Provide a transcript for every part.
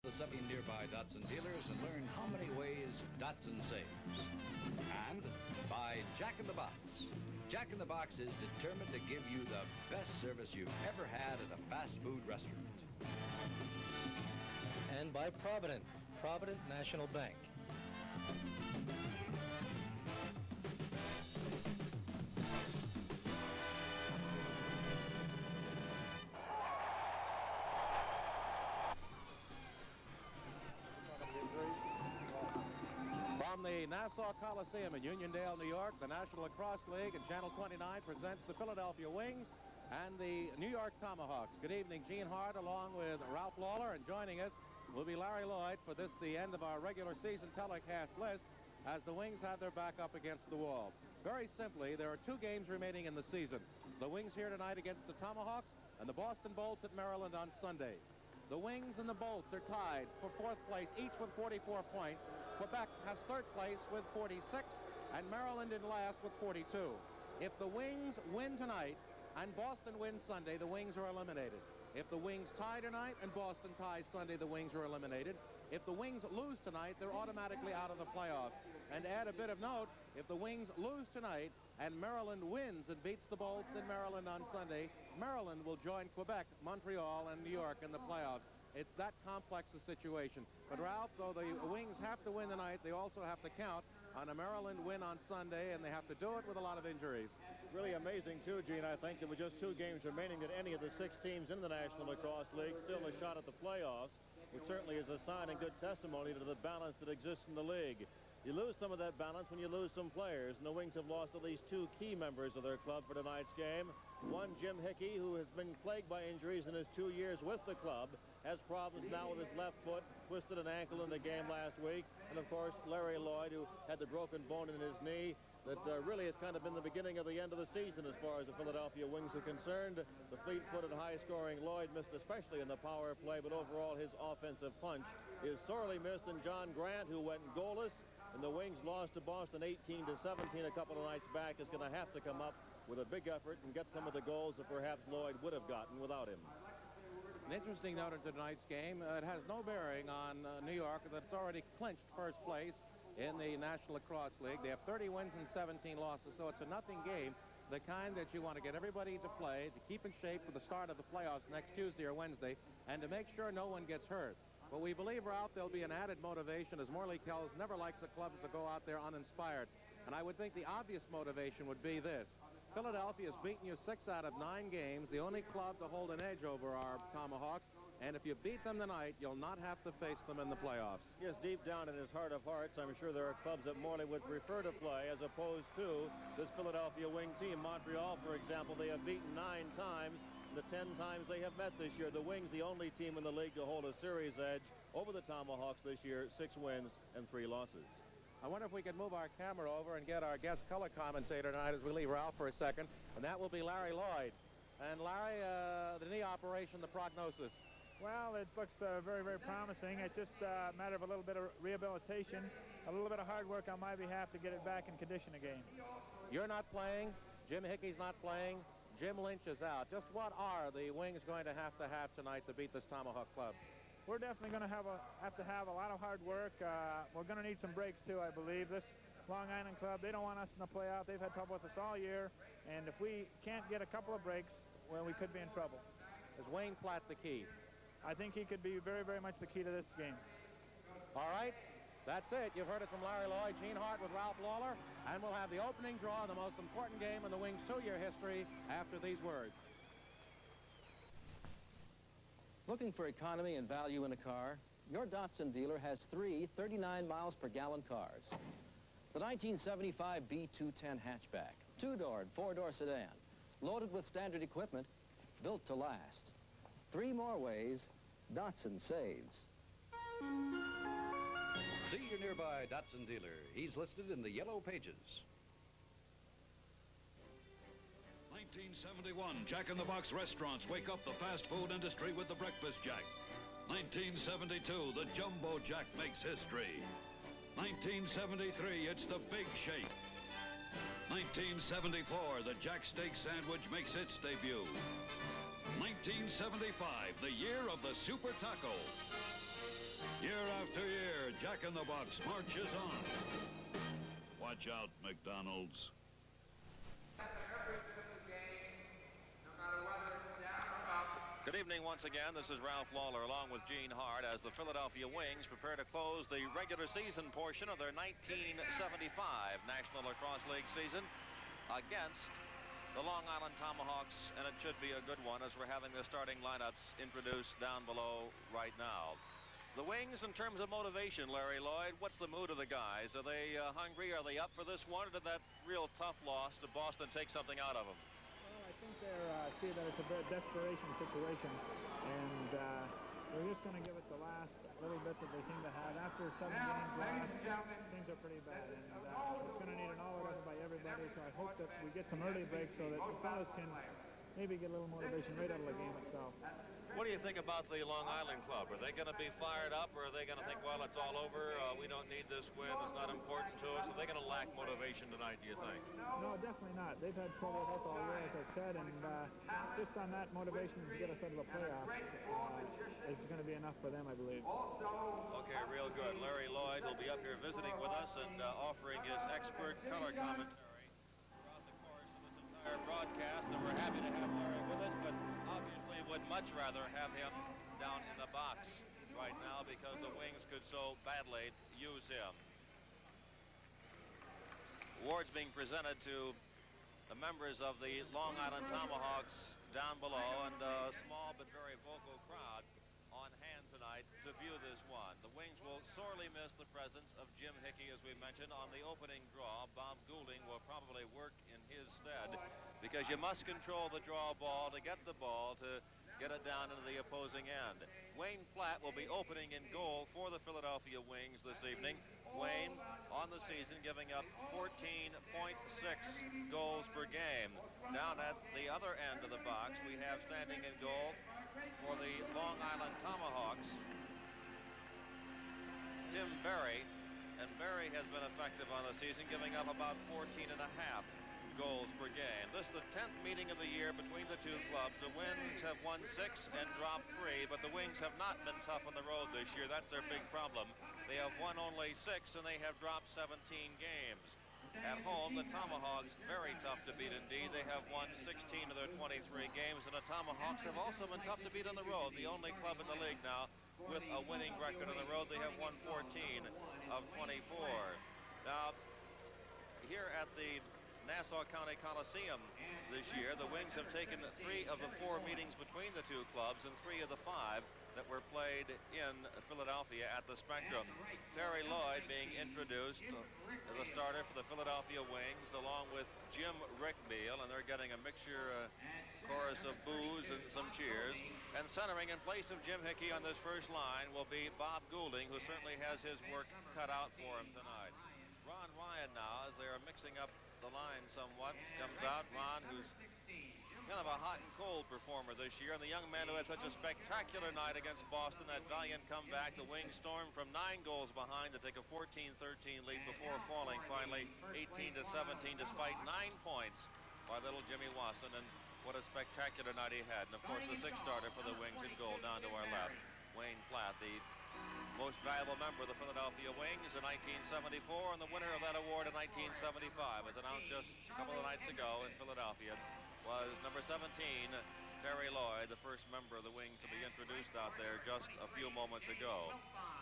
The 70 nearby Datsun dealers and learn how many ways Datsun saves. And by Jack in the Box. Jack in the Box is determined to give you the best service you've ever had at a fast food restaurant. And by Provident National Bank. From the Nassau Coliseum in Uniondale, New York, the National Lacrosse League and Channel 29 presents the Philadelphia Wings and the New York Tomahawks. Good evening, Gene Hart, along with Ralph Lawler, and joining us will be Larry Lloyd for this, the end of our regular season telecast list, as the Wings have their back up against the wall. Very simply, there are 2 games remaining in the season. The Wings here tonight against the Tomahawks, and the Boston Bolts at Maryland on Sunday. The Wings and the Bolts are tied for 4th place, each with 44 points. Quebec has 3rd place with 46, and Maryland in last with 42. If the Wings win tonight and Boston wins Sunday, the Wings are eliminated. If the Wings tie tonight and Boston ties Sunday, the Wings are eliminated. If the Wings lose tonight, they're automatically out of the playoffs. And to add a bit of note, if the Wings lose tonight and Maryland wins and beats the Bolts in Maryland on Sunday, Maryland will join Quebec, Montreal, and New York in the playoffs. It's that complex a situation. But Ralph, though the Wings have to win tonight, they also have to count on a Maryland win on Sunday, and they have to do it with a lot of injuries. Really amazing, too, Gene. I think there were just 2 games remaining that any of the 6 teams in the National Lacrosse League still a shot at the playoffs, which certainly is a sign and good testimony to the balance that exists in the league. You lose some of that balance when you lose some players, and the Wings have lost at least 2 key members of their club for tonight's game. One, Jim Hickey, who has been plagued by injuries in his 2 years with the club, has problems now with his left foot, twisted an ankle in the game last week. And, of course, Larry Lloyd, who had the broken bone in his knee. That really has kind of been the beginning of the end of the season as far as the Philadelphia Wings are concerned. The fleet-footed, high-scoring Lloyd missed especially in the power play, but overall his offensive punch is sorely missed. And John Grant, who went goalless, and the Wings lost to Boston 18-17 a couple of nights back, is going to have to come up with a big effort and get some of the goals that perhaps Lloyd would have gotten without him. An interesting note in tonight's game, it has no bearing on New York, that's already clinched first place in the National Lacrosse League. They have 30 wins and 17 losses, so it's a nothing game, the kind that you want to get everybody to play, to keep in shape for the start of the playoffs next Tuesday or Wednesday, and to make sure no one gets hurt. But we believe, Ralph, there'll be an added motivation, as Morley Kells never likes the clubs to go out there uninspired. And I would think the obvious motivation would be this. Philadelphia has beaten you 6 out of 9 games, the only club to hold an edge over our Tomahawks. And if you beat them tonight, you'll not have to face them in the playoffs. Yes, deep down in his heart of hearts, I'm sure there are clubs that Morley would prefer to play as opposed to this Philadelphia Wing team. Montreal, for example, they have beaten 9 times. The 10 times they have met this year. The Wings, the only team in the league to hold a series edge over the Tomahawks this year, 6 wins and 3 losses. I wonder if we could move our camera over and get our guest color commentator tonight as we leave Ralph for a second, and that will be Larry Lloyd. And Larry, the knee operation, the prognosis. Well, it looks very, very promising. It's just a matter of a little bit of rehabilitation, a little bit of hard work on my behalf to get it back in condition again. You're not playing. Jim Hickey's not playing. Jim Lynch is out. Just what are the Wings going to have tonight to beat this Tomahawk club? We're definitely going to have to have a lot of hard work. We're going to need some breaks, too, I believe. This Long Island club, they don't want us in the playoff. They've had trouble with us all year. And if we can't get a couple of breaks, well, we could be in trouble. Is Wayne Platt the key? I think he could be very, very much the key to this game. All right. That's it. You've heard it from Larry Lloyd, Gene Hart with Ralph Lawler, and we'll have the opening draw of the most important game in the Wings' 2-year history after these words. Looking for economy and value in a car? Your Datsun dealer has 3 39 miles per gallon cars. The 1975 B210 hatchback, 2-door and 4-door sedan, loaded with standard equipment, built to last. 3 more ways Datsun saves. See your nearby Datsun dealer. He's listed in the yellow pages. 1971, Jack in the Box restaurants wake up the fast food industry with the Breakfast Jack. 1972, the Jumbo Jack makes history. 1973, it's the Big Shake. 1974, the Jack Steak Sandwich makes its debut. 1975, the year of the Super Taco. after year, Jack in the Box marches on. Watch out, McDonald's. Good evening once again. This is Ralph Lawler along with Gene Hart as the Philadelphia Wings prepare to close the regular season portion of their 1975 National Lacrosse League season against the Long Island Tomahawks, and it should be a good one as we're having the starting lineups introduced down below right now. The Wings, in terms of motivation, Larry Lloyd, what's the mood of the guys? Are they hungry? Are they up for this one? Or did that real tough loss to Boston take something out of them? I think they're see that it's a bit desperation situation, and we're just going to give it the last little bit that they seem to have. After 7 games lost, things are pretty bad, and it's going to need an all-out effort by everybody, so I hope that we get some early breaks so that the fellas can maybe get a little motivation right out of the game itself. What do you think about the Long Island club? Are they going to be fired up, or are they going to think, well, it's all over, we don't need this win, it's not important to us? Are they going to lack motivation tonight, do you think? No, definitely not. They've had trouble with us all year, as I've said, and just on that motivation to get us out of the playoffs is going to be enough for them, I believe. Okay, real good. Larry Lloyd will be up here visiting with us and offering his expert color commentary throughout the course of this entire broadcast, and we're happy to have Larry with us, but obviously would much rather have him down in the box right now because the Wings could so badly use him. Awards being presented to the members of the Long Island Tomahawks down below, and a small but very vocal crowd on hand tonight to view this one. The Wings will sorely miss the presence of Jim Hickey, as we mentioned, on the opening draw. Bob Goulding will probably work in his stead because you must control the draw ball to get the ball to get it down into the opposing end. Wayne Platt will be opening in goal for the Philadelphia Wings this evening. Wayne, on the season, giving up 14.6 goals per game. Down at the other end of the box, we have standing in goal for the Long Island Tomahawks, Tim Berry, and Berry has been effective on the season, giving up about 14.5 goals per game. This is the 10th meeting of the year between the two clubs. The Wings have won 6 and dropped 3, but the Wings have not been tough on the road this year. That's their big problem. They have won only 6, and they have dropped 17 games. At home, the Tomahawks, very tough to beat indeed. They have won 16 of their 23 games, and the Tomahawks have also been tough to beat on the road. The only club in the league now with a winning record on the road. They have won 14 of 24. Now, here at the Nassau County Coliseum this year, the Wings have taken 3 of the 4 meetings between the two clubs and 3 of the 5 that were played in Philadelphia at the Spectrum. Terry Lloyd being introduced as a starter for the Philadelphia Wings, along with Jim Rickbeal, and they're getting a mixture chorus of boos and some cheers. And centering in place of Jim Hickey on this first line will be Bob Goulding, who certainly has his work cut out for him tonight. Ron Ryan now, as they are mixing up the line somewhat, comes out. Ron, who's kind of a hot and cold performer this year, and the young man who had such a spectacular night against Boston, that valiant comeback. The Wings stormed from 9 goals behind to take a 14-13 lead before falling finally 18-17 despite 9 points by little Jimmy Wasson, and what a spectacular night he had. And of course the 6th starter for the Wings in goal down to our left, Wayne Platt, the most valuable member of the Philadelphia Wings in 1974, and the winner of that award in 1975, as announced just a couple of nights ago in Philadelphia, was number 17, Terry Lloyd, the first member of the Wings to be introduced out there just a few moments ago.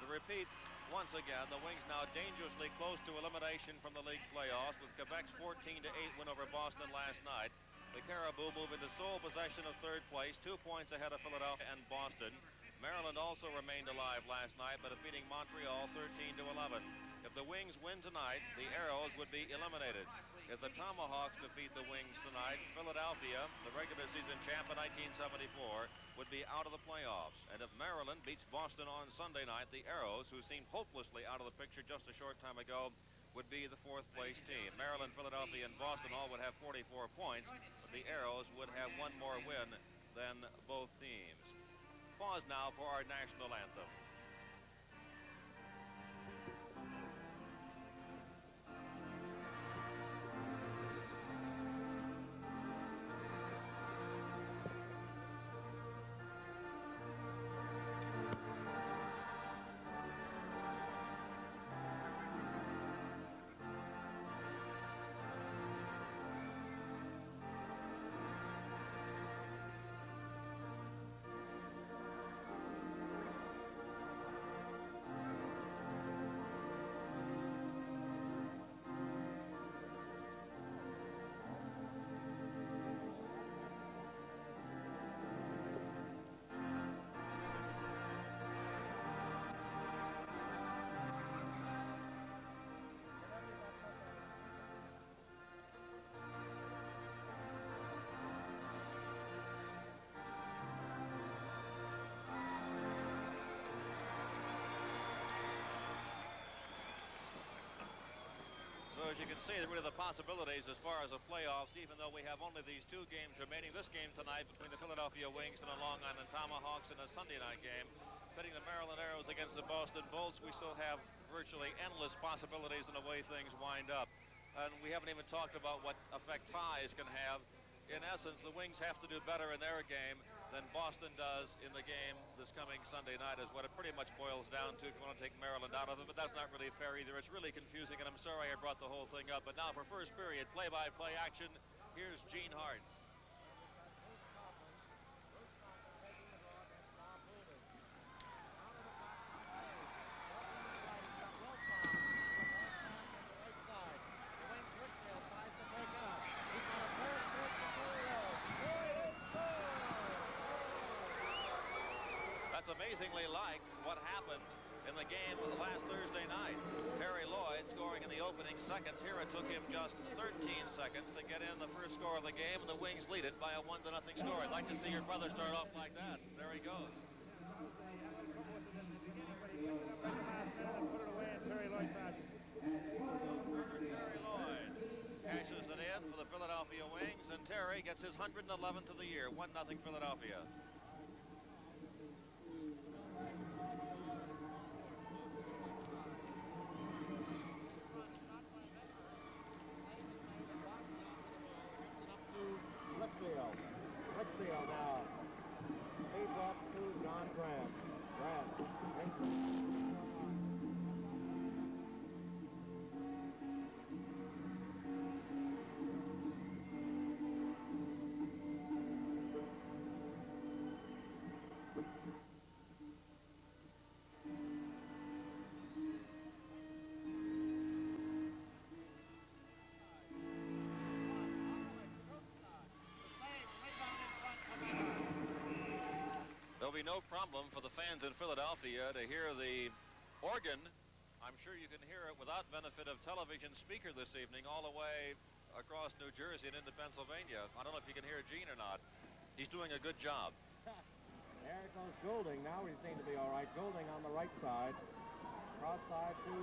To repeat once again, the Wings now dangerously close to elimination from the league playoffs with Quebec's 14-8 win over Boston last night. The Caribou move into sole possession of 3rd place, 2 points ahead of Philadelphia and Boston. Maryland also remained alive last night by defeating Montreal 13-11. If the Wings win tonight, the Arrows would be eliminated. If the Tomahawks defeat the Wings tonight, Philadelphia, the regular season champ in 1974, would be out of the playoffs. And if Maryland beats Boston on Sunday night, the Arrows, who seemed hopelessly out of the picture just a short time ago, would be the 4th place team. Maryland, Philadelphia, and Boston all would have 44 points, but the Arrows would have one more win than both teams. Pause now for our national anthem. as you can see, really the possibilities as far as the playoffs, even though we have only these 2 games remaining. This game tonight between the Philadelphia Wings and the Long Island Tomahawks, and a Sunday night game pitting the Maryland Arrows against the Boston Bolts. We still have virtually endless possibilities in the way things wind up. And we haven't even talked about what effect ties can have. In essence, the Wings have to do better in their game than Boston does in the game this coming Sunday night, is what it pretty much boils down to if you want to take Maryland out of it. But that's not really fair either. It's really confusing, and I'm sorry I brought the whole thing up. But now for first period play-by-play action, here's Gene Hart. That's amazingly like what happened in the game of the last Thursday night. Terry Lloyd scoring in the opening seconds. Here it took him just 13 seconds to get in the first score of the game, and the Wings lead it by a 1-0 score. I'd like to see your brother start off like that. There he goes. Terry Lloyd cashes it in for the Philadelphia Wings, and Terry gets his 111th of the year. 1-0 Philadelphia. Whitfield now leads up to John Grant. There'll be no problem for the fans in Philadelphia to hear the organ. I'm sure you can hear it without benefit of television speaker this evening all the way across New Jersey and into Pennsylvania. I don't know if you can hear Gene or not. He's doing a good job. There goes Goulding. Now we seem to be all right. Goulding on the right side. Cross side to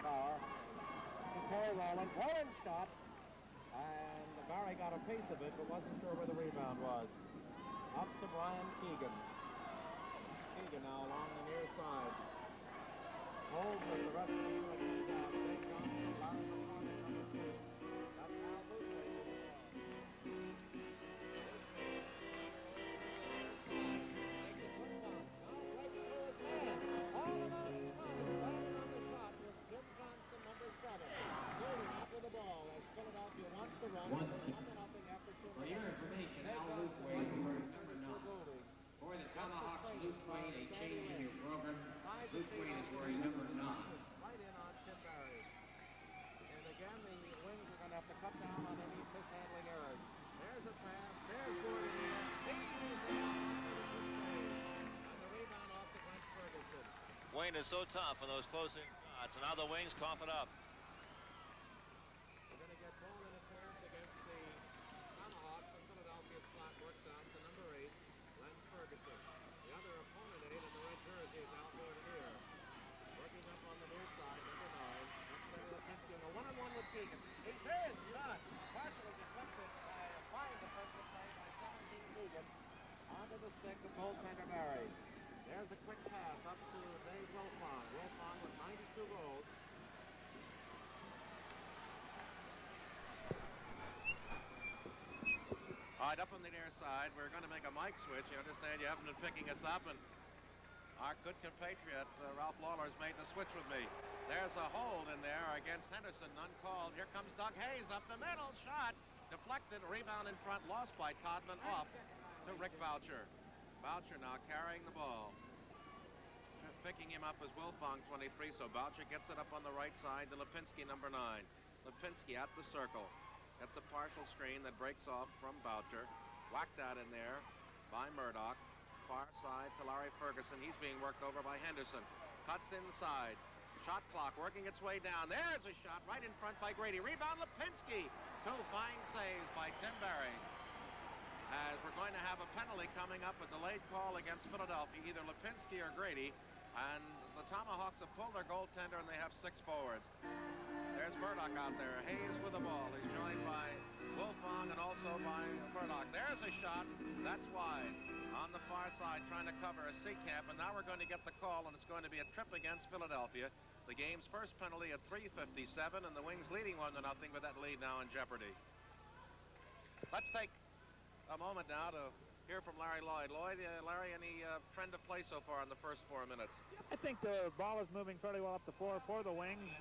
Bauer. To Terry Rowland. Rowland shot. And Barry got a piece of it, but wasn't sure where the rebound was. Up to Brian Keegan. Keegan now along the near side. Holds with the rest of the unit down. Dave Johnson, Larry McCarthy, number 2. That's Al Boothway. The ball as Philadelphia wants to run. For your information, Al Boothway is wearing number 9. For the Tomahawks, Luke Wayne, a change in your program. Luke Wayne is wearing number 9. Right in on Tim Barry. And again, the Wings are going to have to cut down on any mishandling errors. There's a pass. There's Gordon. He is in on the rebound off to Glenn Ferguson. Wayne is so tough in those closing shots, and now the Wings cough it up. He's in, shot. Partially deflected by a fine defensive play by 17 Keegan. Onto the stick of goaltender Barry. There's a quick pass up to Dave Wilfong. Wilfong with 92 goals. All right, up on the near side, we're going to make a mic switch. You understand you haven't been picking us up, and our good compatriot, Ralph Lawler, has made the switch with me. There's a hold in there against Henderson, none called. Here comes Doug Hayes up the middle. Shot deflected. Rebound in front, lost by Todman, off to Rick Boucher. Boucher now carrying the ball. Picking him up as Wilfong, 23, so Boucher gets it up on the right side to Lipinski, number 9. Lipinski at the circle. Gets a partial screen that breaks off from Boucher. Whacked out in there by Murdoch. Far side to Larry Ferguson. He's being worked over by Henderson. Cuts inside. Shot clock working its way down. There's a shot right in front by Grady. Rebound Lipinski. 2 fine saves by Tim Barry. As we're going to have a penalty coming up, a delayed call against Philadelphia, either Lipinski or Grady. And the Tomahawks have pulled their goaltender, and they have 6 forwards. There's Murdoch out there. Hayes with the ball. He's joined by Wilfong and also by Murdoch. There's a shot. That's wide. On the far side, trying to cover a Seacamp, and now we're going to get the call, and it's going to be a trip against Philadelphia. The game's first penalty at 3:57, and the Wings leading 1-0, with that lead now in jeopardy. Let's take a moment now to hear from Larry Lloyd. Lloyd, Larry, any trend of play so far in the first 4 minutes? I think the ball is moving fairly well up the floor for the Wings.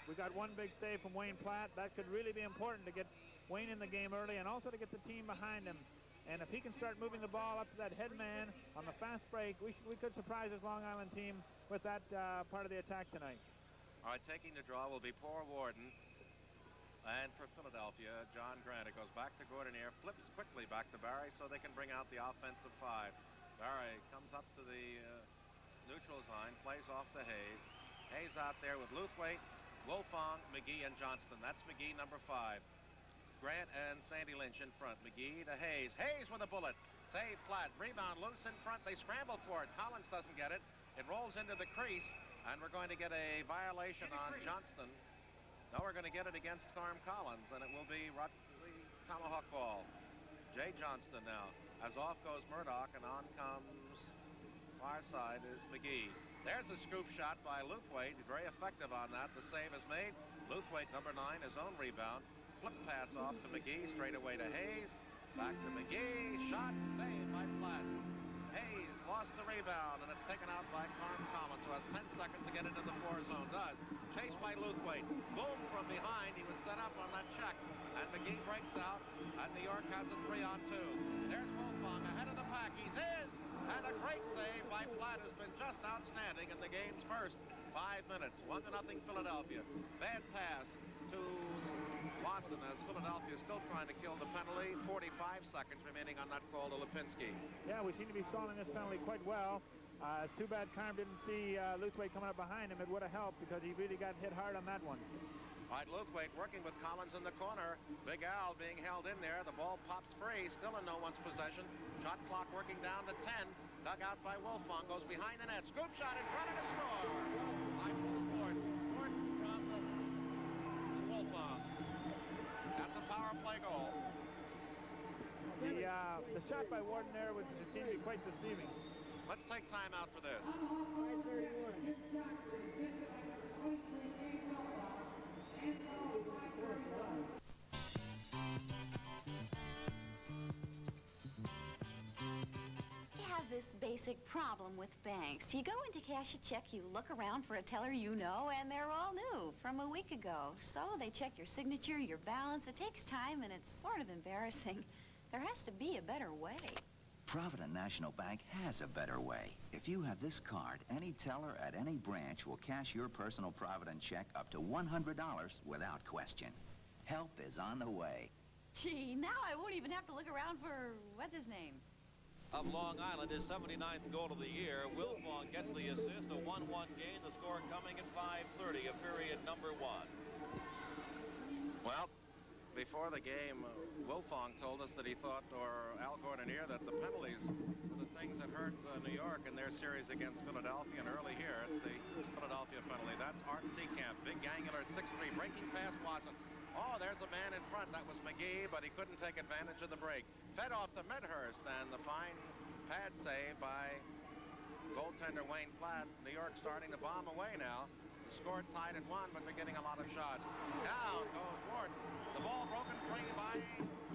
We got one big save from Wayne Platt. That could really be important to get Wayne in the game early and also to get the team behind him. And if he can start moving the ball up to that head man on the fast break, we could surprise this Long Island team with that part of the attack tonight. All right, taking the draw will be Paul Warden. And for Philadelphia, John Grant. It goes back to Gordonier, flips quickly back to Barry so they can bring out the offensive 5. Barry comes up to the neutral line, plays off to Hayes. Hayes out there with Luthwaite, Wilfong, McGee, and Johnston. That's McGee, number 5. Grant and Sandy Lynch in front. McGee to Hayes. Hayes with a bullet. Save Platt. Rebound loose in front. They scramble for it. Collins doesn't get it. It rolls into the crease, and we're going to get a violation on Johnston. No, we're going to get it against Carm Collins, and it will be the Tomahawk ball. Jay Johnston now. As off goes Murdoch, and on comes far side is McGee. There's a scoop shot by Luthwaite. Very effective on that. The save is made. Luthwaite, number 9, his own rebound. Flip pass off to McGee, straight away to Hayes. Back to McGee. Shot, saved by Platt. Hayes lost the rebound, and it's taken out by Carm Collins, who has 10 seconds to get into the 4 zone. Does. Chased by Luthwaite. Boom from behind. He was set up on that check, and McGee breaks out, and New York has a 3-on-2. There's Wilfong ahead of the pack. He's in, and a great save by Platt has been just outstanding in the game's first 5 minutes. 1-0 Philadelphia. Bad pass to Wasson as Philadelphia is still trying to kill the penalty. 45 seconds remaining on that call to Lipinski. Yeah, we seem to be solving this penalty quite well. It's too bad Carm didn't see Luthwaite coming up behind him. It would have helped because he really got hit hard on that one. All right, Luthwaite working with Collins in the corner. Big Al being held in there. The ball pops free, still in no one's possession. Shot clock working down to 10. Dug out by Wilfong, goes behind the net. Scoop shot in front of the score by Paul Warden. Warden from the Wilfong. That's a power play goal. The shot by Warden there seemed to be quite deceiving. Let's take time out for this. This basic problem with banks. You go in to cash a check, you look around for a teller you know, and they're all new from a week ago. So they check your signature, your balance. It takes time, and it's sort of embarrassing. There has to be a better way. Provident National Bank has a better way. If you have this card, any teller at any branch will cash your personal Provident check up to $100 without question. Help is on the way. Gee, now I won't even have to look around for, what's his name? Of Long Island, his 79th goal of the year. Wilfong gets the assist, a 1-1 gain, the score coming at 5:30 of period number 1. Well, before the game, Wilfong told us that he thought, or Al Gordonier, that the penalties were the things that hurt New York in their series against Philadelphia. And early here, it's the Philadelphia penalty. That's Art Seacamp, big angular at 6'3", breaking past Wasson. Oh, there's a man in front. That was McGee, but he couldn't take advantage of the break. Fed off to Medhurst, and the fine pad save by goaltender Wayne Platt. New York starting to bomb away now. The score tied at 1, but they're getting a lot of shots. Down goes Warden. The ball broken free by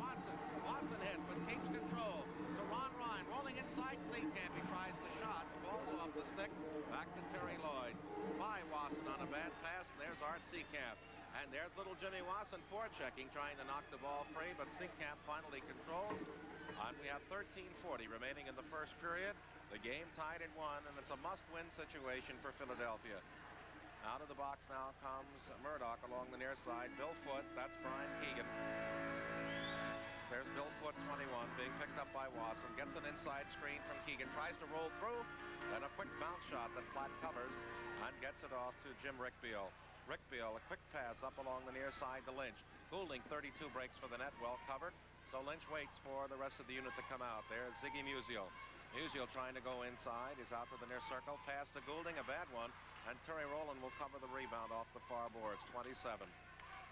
Wasson. Wasson hit, but keeps control. To Ron Ryan, rolling inside Seacamp. He tries the shot. The ball's off the stick. Back to Terry Lloyd. By Wasson on a bad pass. There's Art Seacamp. And there's little Jimmy Wasson forechecking, trying to knock the ball free, but Seacamp finally controls. And we have 13:40 remaining in the first period. The game tied at 1, and it's a must-win situation for Philadelphia. Out of the box now comes Murdoch along the near side. Bill Foote, that's Brian Keegan. There's Bill Foote, 21, being picked up by Wasson. Gets an inside screen from Keegan. Tries to roll through. Then a quick bounce shot that Platt covers and gets it off to Jim Rickbeal. Rickbeal, a quick pass up along the near side to Lynch. Goulding, 32 breaks for the net, well covered. So Lynch waits for the rest of the unit to come out. There's Ziggy Musial Musial trying to go inside. He's out to the near circle. Pass to Goulding, a bad one. And Terry Rowland will cover the rebound off the far boards. 27.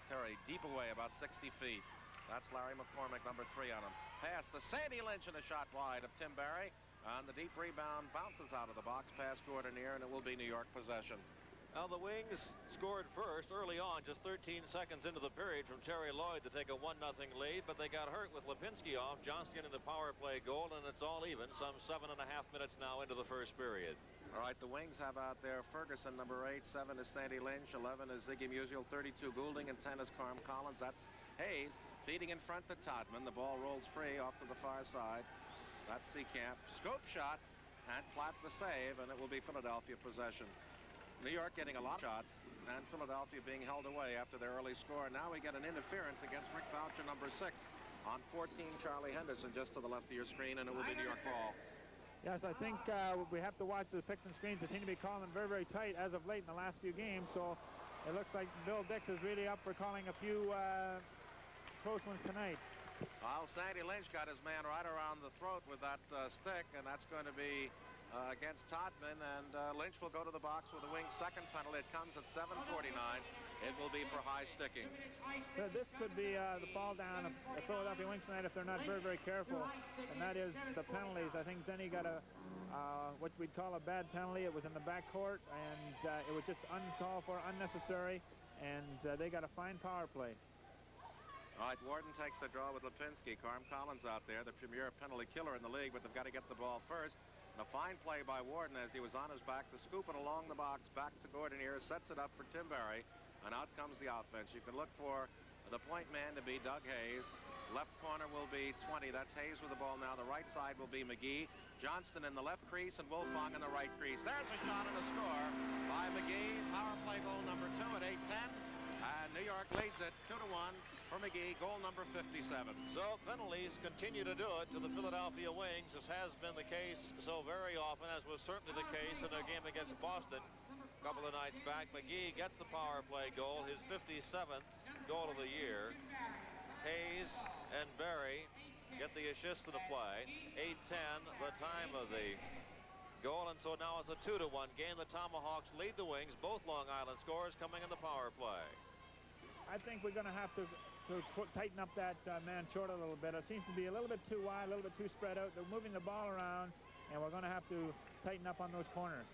Terry deep away, about 60 feet. That's Larry McCormick, number 3 on him. Pass to Sandy Lynch and a shot wide of Tim Barry. And the deep rebound bounces out of the box past Gordonier, and it will be New York possession. Now the Wings scored first early on, just 13 seconds into the period, from Terry Lloyd to take a 1-0 lead, but they got hurt with Lipinski off. Johnston in the power play goal, and it's all even, some 7.5 minutes now into the first period. All right, the Wings have out there Ferguson, number 8, 7 is Sandy Lynch, 11 is Ziggy Musial, 32 Goulding, and 10 is Carm Collins. That's Hayes feeding in front to Todman. The ball rolls free off to the far side. That's Seacamp. Scoop shot, and Platt the save, and it will be Philadelphia possession. New York getting a lot of shots, and Philadelphia being held away after their early score. Now we get an interference against Rick Boucher, number 6, on 14, Charlie Henderson, just to the left of your screen, and it will be New York ball. Yes, I think we have to watch the picks and screens. They seem to be calling them very, very tight as of late in the last few games, so it looks like Bill Dix is really up for calling a few close ones tonight. Well, Sandy Lynch got his man right around the throat with that stick, and that's going to be against Todman, and Lynch will go to the box with the Wings' second penalty. It comes at 7:49. It will be for high sticking. This could be the fall down of the Philadelphia Wings tonight if they're not very, very careful, and that is the penalties. I think Zenny got a what we'd call a bad penalty. It was in the backcourt, and it was just uncalled for, unnecessary, and they got a fine power play. All right, Warden takes the draw with Lipinski. Carm Collins out there, the premier penalty killer in the league, but they've got to get the ball first. And a fine play by Warden as he was on his back to scoop it along the box, back to Gordonier, sets it up for Tim Barry, and out comes the offense. You can look for the point man to be Doug Hayes. Left corner will be 20. That's Hayes with the ball now. The right side will be McGee. Johnston in the left crease and Wolfong in the right crease. There's a shot and a score by McGee. Power play goal number 2 at 8:10. And New York leads it 2-1 for McGee, goal number 57. So penalties continue to do it to the Philadelphia Wings. This has been the case so very often, as was certainly the case in their game against Boston a couple of nights back. McGee gets the power play goal, his 57th goal of the year. Hayes and Barry get the assist to the play. 8:10, the time of the goal, and so now it's a 2-1 game. The Tomahawks lead the Wings. Both Long Island scores coming in the power play. I think we're going to have to tighten up that man short a little bit. It seems to be a little bit too wide, a little bit too spread out. They're moving the ball around, and we're going to have to tighten up on those corners.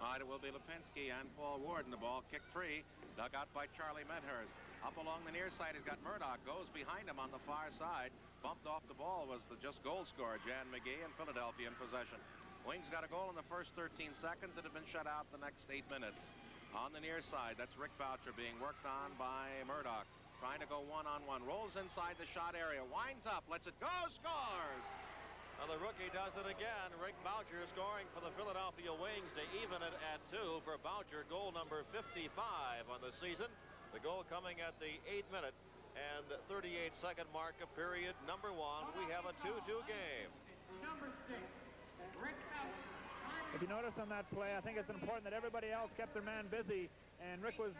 All right, it will be Lipinski and Paul Warden. The ball kicked free, dug out by Charlie Medhurst. Up along the near side, he's got Murdoch, goes behind him on the far side. Bumped off the ball was the just goal scorer, Jan McGee, and Philadelphia in possession. Wings got a goal in the first 13 seconds. It had been shut out the next 8 minutes. On the near side, that's Rick Boucher being worked on by Murdoch. Trying to go one-on-one. Rolls inside the shot area. Winds up. Lets it go. Scores! Now the rookie does it again. Rick Boucher scoring for the Philadelphia Wings to even it at 2 for Boucher. Goal number 55 on the season. The goal coming at the 8-minute and 38-second mark of period number 1. We have a 2-2 game. Number 6, Rick Boucher. If you notice on that play, I think it's important that everybody else kept their man busy, and Rick was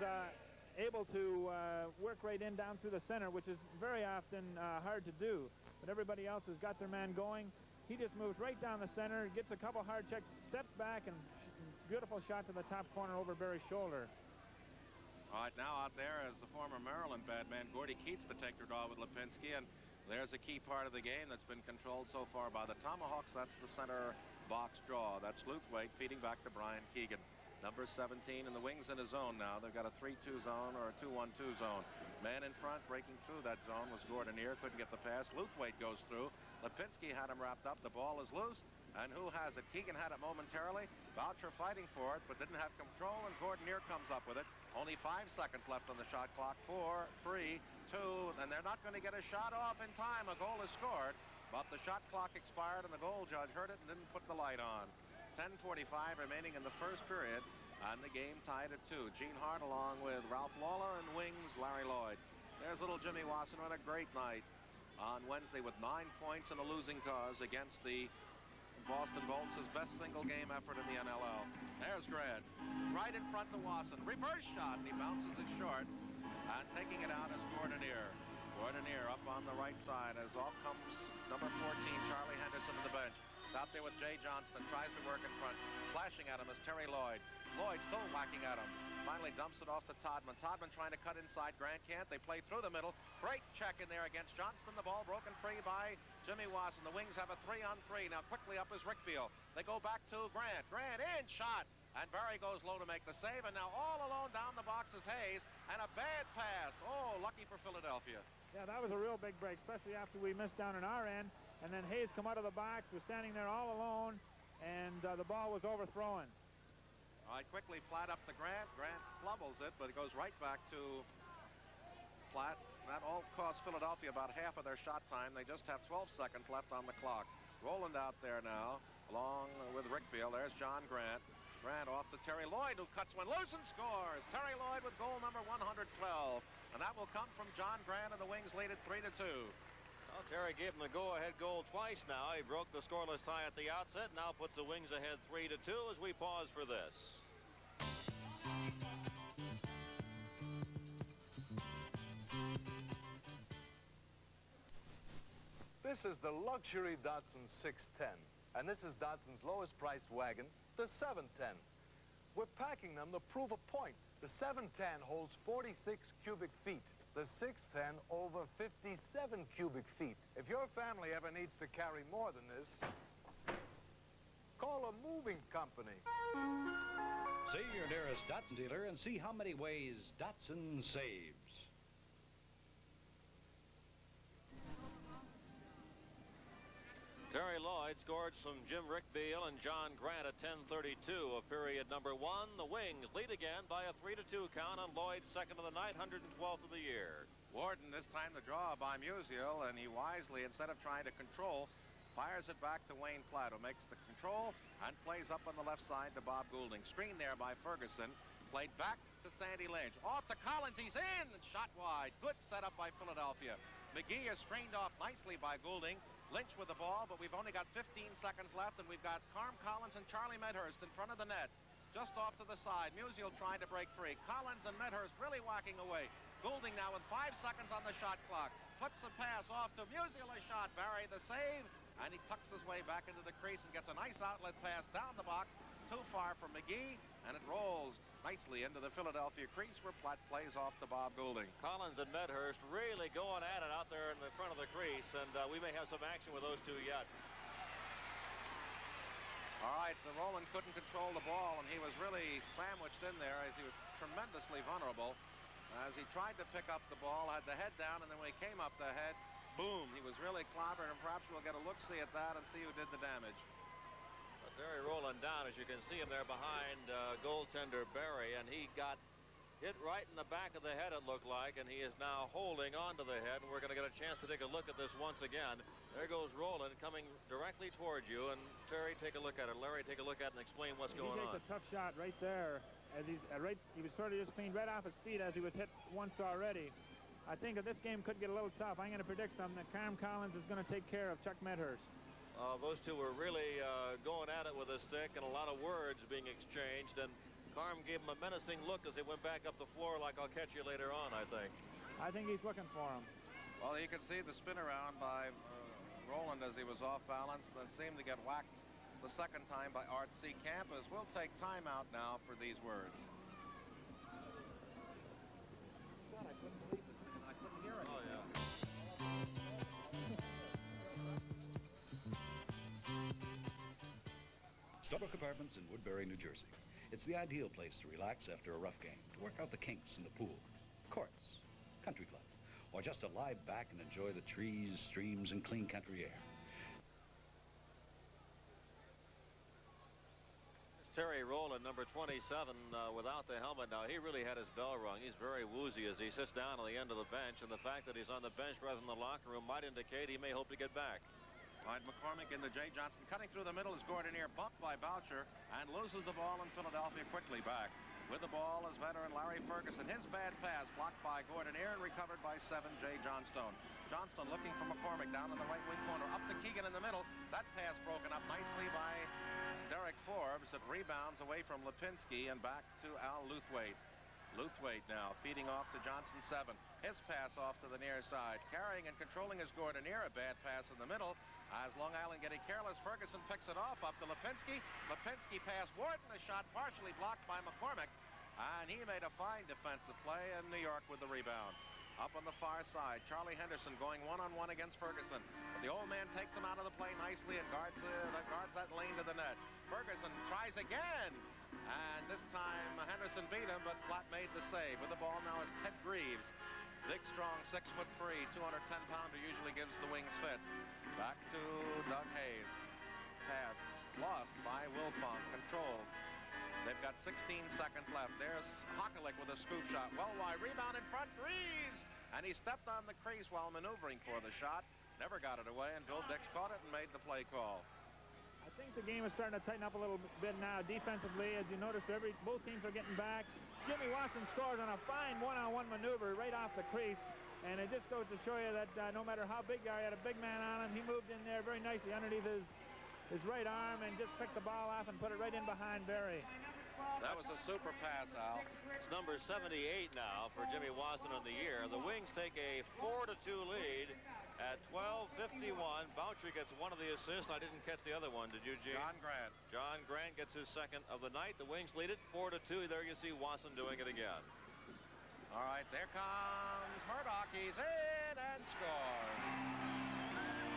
able to work right in down through the center, which is very often hard to do. But everybody else has got their man going. He just moves right down the center, gets a couple hard checks, steps back, and beautiful shot to the top corner over Barry's shoulder. All right, now out there is the former Maryland bad man, Gordy Keats, to take the draw with Lipinski, and there's a key part of the game that's been controlled so far by the Tomahawks. That's the center box draw. That's Luthwaite feeding back to Brian Keegan. Number 17, and the Wings in a zone now. They've got a 3-2 zone or a 2-1-2 zone. Man in front breaking through that zone was Gordonier. Couldn't get the pass. Luthwaite goes through. Lipinski had him wrapped up. The ball is loose. And who has it? Keegan had it momentarily. Boucher fighting for it, but didn't have control, and Gordonier comes up with it. Only 5 seconds left on the shot clock. 4, 3, 2, and they're not going to get a shot off in time. A goal is scored, but the shot clock expired, and the goal judge heard it and didn't put the light on. 10:45 remaining in the first period, and the game tied at 2. Gene Hart along with Ralph Lawler, and Wings Larry Lloyd. There's little Jimmy Wasserman, had a great night on Wednesday with 9 points in a losing cause against the Boston Bolts, his best single game effort in the NLL. There's Grad, right in front of Wasson. Reverse shot, and he bounces it short. And taking it out is Gordonier. Gordonier up on the right side as off comes number 14, Charlie Henderson, to the bench. Out there with Jay Johnston, tries to work in front. Slashing at him is Terry Lloyd. Lloyd still whacking at him. Finally dumps it off to Todman. Todman trying to cut inside. Grant can't. They play through the middle. Great check in there against Johnston. The ball broken free by Jimmy Wasson. The Wings have a 3-on-3. Now quickly up is Rickfield. They go back to Grant. Grant in, shot. And Barry goes low to make the save. And now all alone down the box is Hayes. And a bad pass. Oh, lucky for Philadelphia. Yeah, that was a real big break, especially after we missed down on our end. And then Hayes come out of the box, was standing there all alone, and the ball was overthrown. All right, quickly Platt up to Grant. Grant flubbles it, but it goes right back to Platt. That all cost Philadelphia about half of their shot time. They just have 12 seconds left on the clock. Roland out there now, along with Rickfield. There's John Grant. Grant off to Terry Lloyd, who cuts one loose and scores. Terry Lloyd with goal number 112. And that will come from John Grant, and the Wings lead it 3-2. Well, Terry gave him the go-ahead goal twice now. He broke the scoreless tie at the outset, now puts the Wings ahead 3-2 as we pause for this. This is the luxury Datsun 610, and this is Datsun's lowest priced wagon, the 710. We're packing them to prove a point. The 710 holds 46 cubic feet. The 610 over 57 cubic feet. If your family ever needs to carry more than this, call a moving company. See your nearest Datsun dealer and see how many ways Datsun saves. Terry Lloyd scored from Jim Rickfield and John Grant at 10:32 of period number 1. The Wings lead again by a 3-2 count on Lloyd's second of the night, 112th of the year. Warden this time the draw by Musial, and he wisely, instead of trying to control, fires it back to Wayne Platt, who makes the control and plays up on the left side to Bob Goulding. Screen there by Ferguson. Played back to Sandy Lynch. Off to Collins. He's in. Shot wide. Good setup by Philadelphia. McGee is screened off nicely by Goulding. Lynch with the ball, but we've only got 15 seconds left, and we've got Carm Collins and Charlie Medhurst in front of the net. Just off to the side. Musial trying to break free. Collins and Medhurst really whacking away. Goulding now with 5 seconds on the shot clock. Flips a pass off to Musial. A shot. Barry the save. And he tucks his way back into the crease and gets a nice outlet pass down the box. Too far from McGee. And it rolls nicely into the Philadelphia crease where Platt plays off to Bob Goulding. Collins and Medhurst really going at it out there in the front of the crease, and we may have some action with those two yet. All right, the Roland couldn't control the ball, and he was really sandwiched in there as he was tremendously vulnerable. As he tried to pick up the ball, had the head down, and then when he came up the head, boom, he was really clobbered, and perhaps we'll get a look-see at that and see who did the damage. Terry Roland down, as you can see him there behind goaltender Barry, and he got hit right in the back of the head, it looked like, and he is now holding onto the head, and we're going to get a chance to take a look at this once again. There goes Roland coming directly towards you, and Terry, take a look at it. Larry, take a look at it and explain what's going on. He takes a tough shot right there, as he's he was sort of just cleaned right off his feet as he was hit once already. I think that this game could get a little tough. I'm going to predict something that Carm Collins is going to take care of Chuck Medhurst. Those two were really going at it with a stick, and a lot of words being exchanged, and Carm gave him a menacing look as he went back up the floor like, I'll catch you later on, I think. I think he's looking for him. Well, you can see the spin around by Roland as he was off balance, then seemed to get whacked the second time by Art C. Campos. We'll take time out now for these words. God, I couldn't believe this. I couldn't hear it. Oh, yeah. Stubbock Apartments in Woodbury, New Jersey. It's the ideal place to relax after a rough game, to work out the kinks in the pool, courts, country club, or just to lie back and enjoy the trees, streams, and clean country air. Terry Roland, number 27, without the helmet. Now, he really had his bell rung. He's very woozy as he sits down on the end of the bench, and the fact that he's on the bench rather than the locker room might indicate he may hope to get back. All right, McCormick into Jay Johnston. Cutting through the middle is Gordonier, bumped by Boucher, and loses the ball in Philadelphia quickly back. With the ball is veteran Larry Ferguson. His bad pass blocked by Gordonier and recovered by 7, Jay Johnstone. Johnston looking for McCormick down in the right wing corner. Up to Keegan in the middle. That pass broken up nicely by Derek Forbes. It rebounds away from Lipinski and back to Al Luthwaite. Luthwaite now feeding off to Johnson 7. His pass off to the near side. Carrying and controlling is Gordonier. A bad pass in the middle. As Long Island getting careless, Ferguson picks it off up to Lipinski. Lipinski pass Wharton, a shot partially blocked by McCormick. And he made a fine defensive play, and New York with the rebound. Up on the far side, Charlie Henderson going one-on-one against Ferguson. But the old man takes him out of the play nicely and guards that lane to the net. Ferguson tries again. And this time Henderson beat him, but Platt made the save. With the ball now is Ted Greaves. Big, strong, 6'3", 210-pounder usually gives the wings fits. Back to Doug Hayes. Pass lost by Wilfong. Controlled. They've got 16 seconds left. There's Hokulik with a scoop shot. Well wide. Rebound in front. Greaves! And he stepped on the crease while maneuvering for the shot. Never got it away, and Bill Dix caught it and made the play call. I think the game is starting to tighten up a little bit now defensively. As you notice, both teams are getting back. Jimmy Watson scores on a fine one-on-one maneuver right off the crease. And it just goes to show you that no matter how big you are, he had a big man on him. He moved in there very nicely underneath his right arm and just picked the ball off and put it right in behind Barry. That was a super pass, Al. It's number 78 now for Jimmy Watson on the year. The Wings take a 4-2 lead at 12:51. Boucher gets one of the assists. I didn't catch the other one. Did you, Gene? John Grant. John Grant gets his second of the night. The Wings lead it 4-2. There you see Watson doing it again. All right, there comes Murdoch. He's in and scores.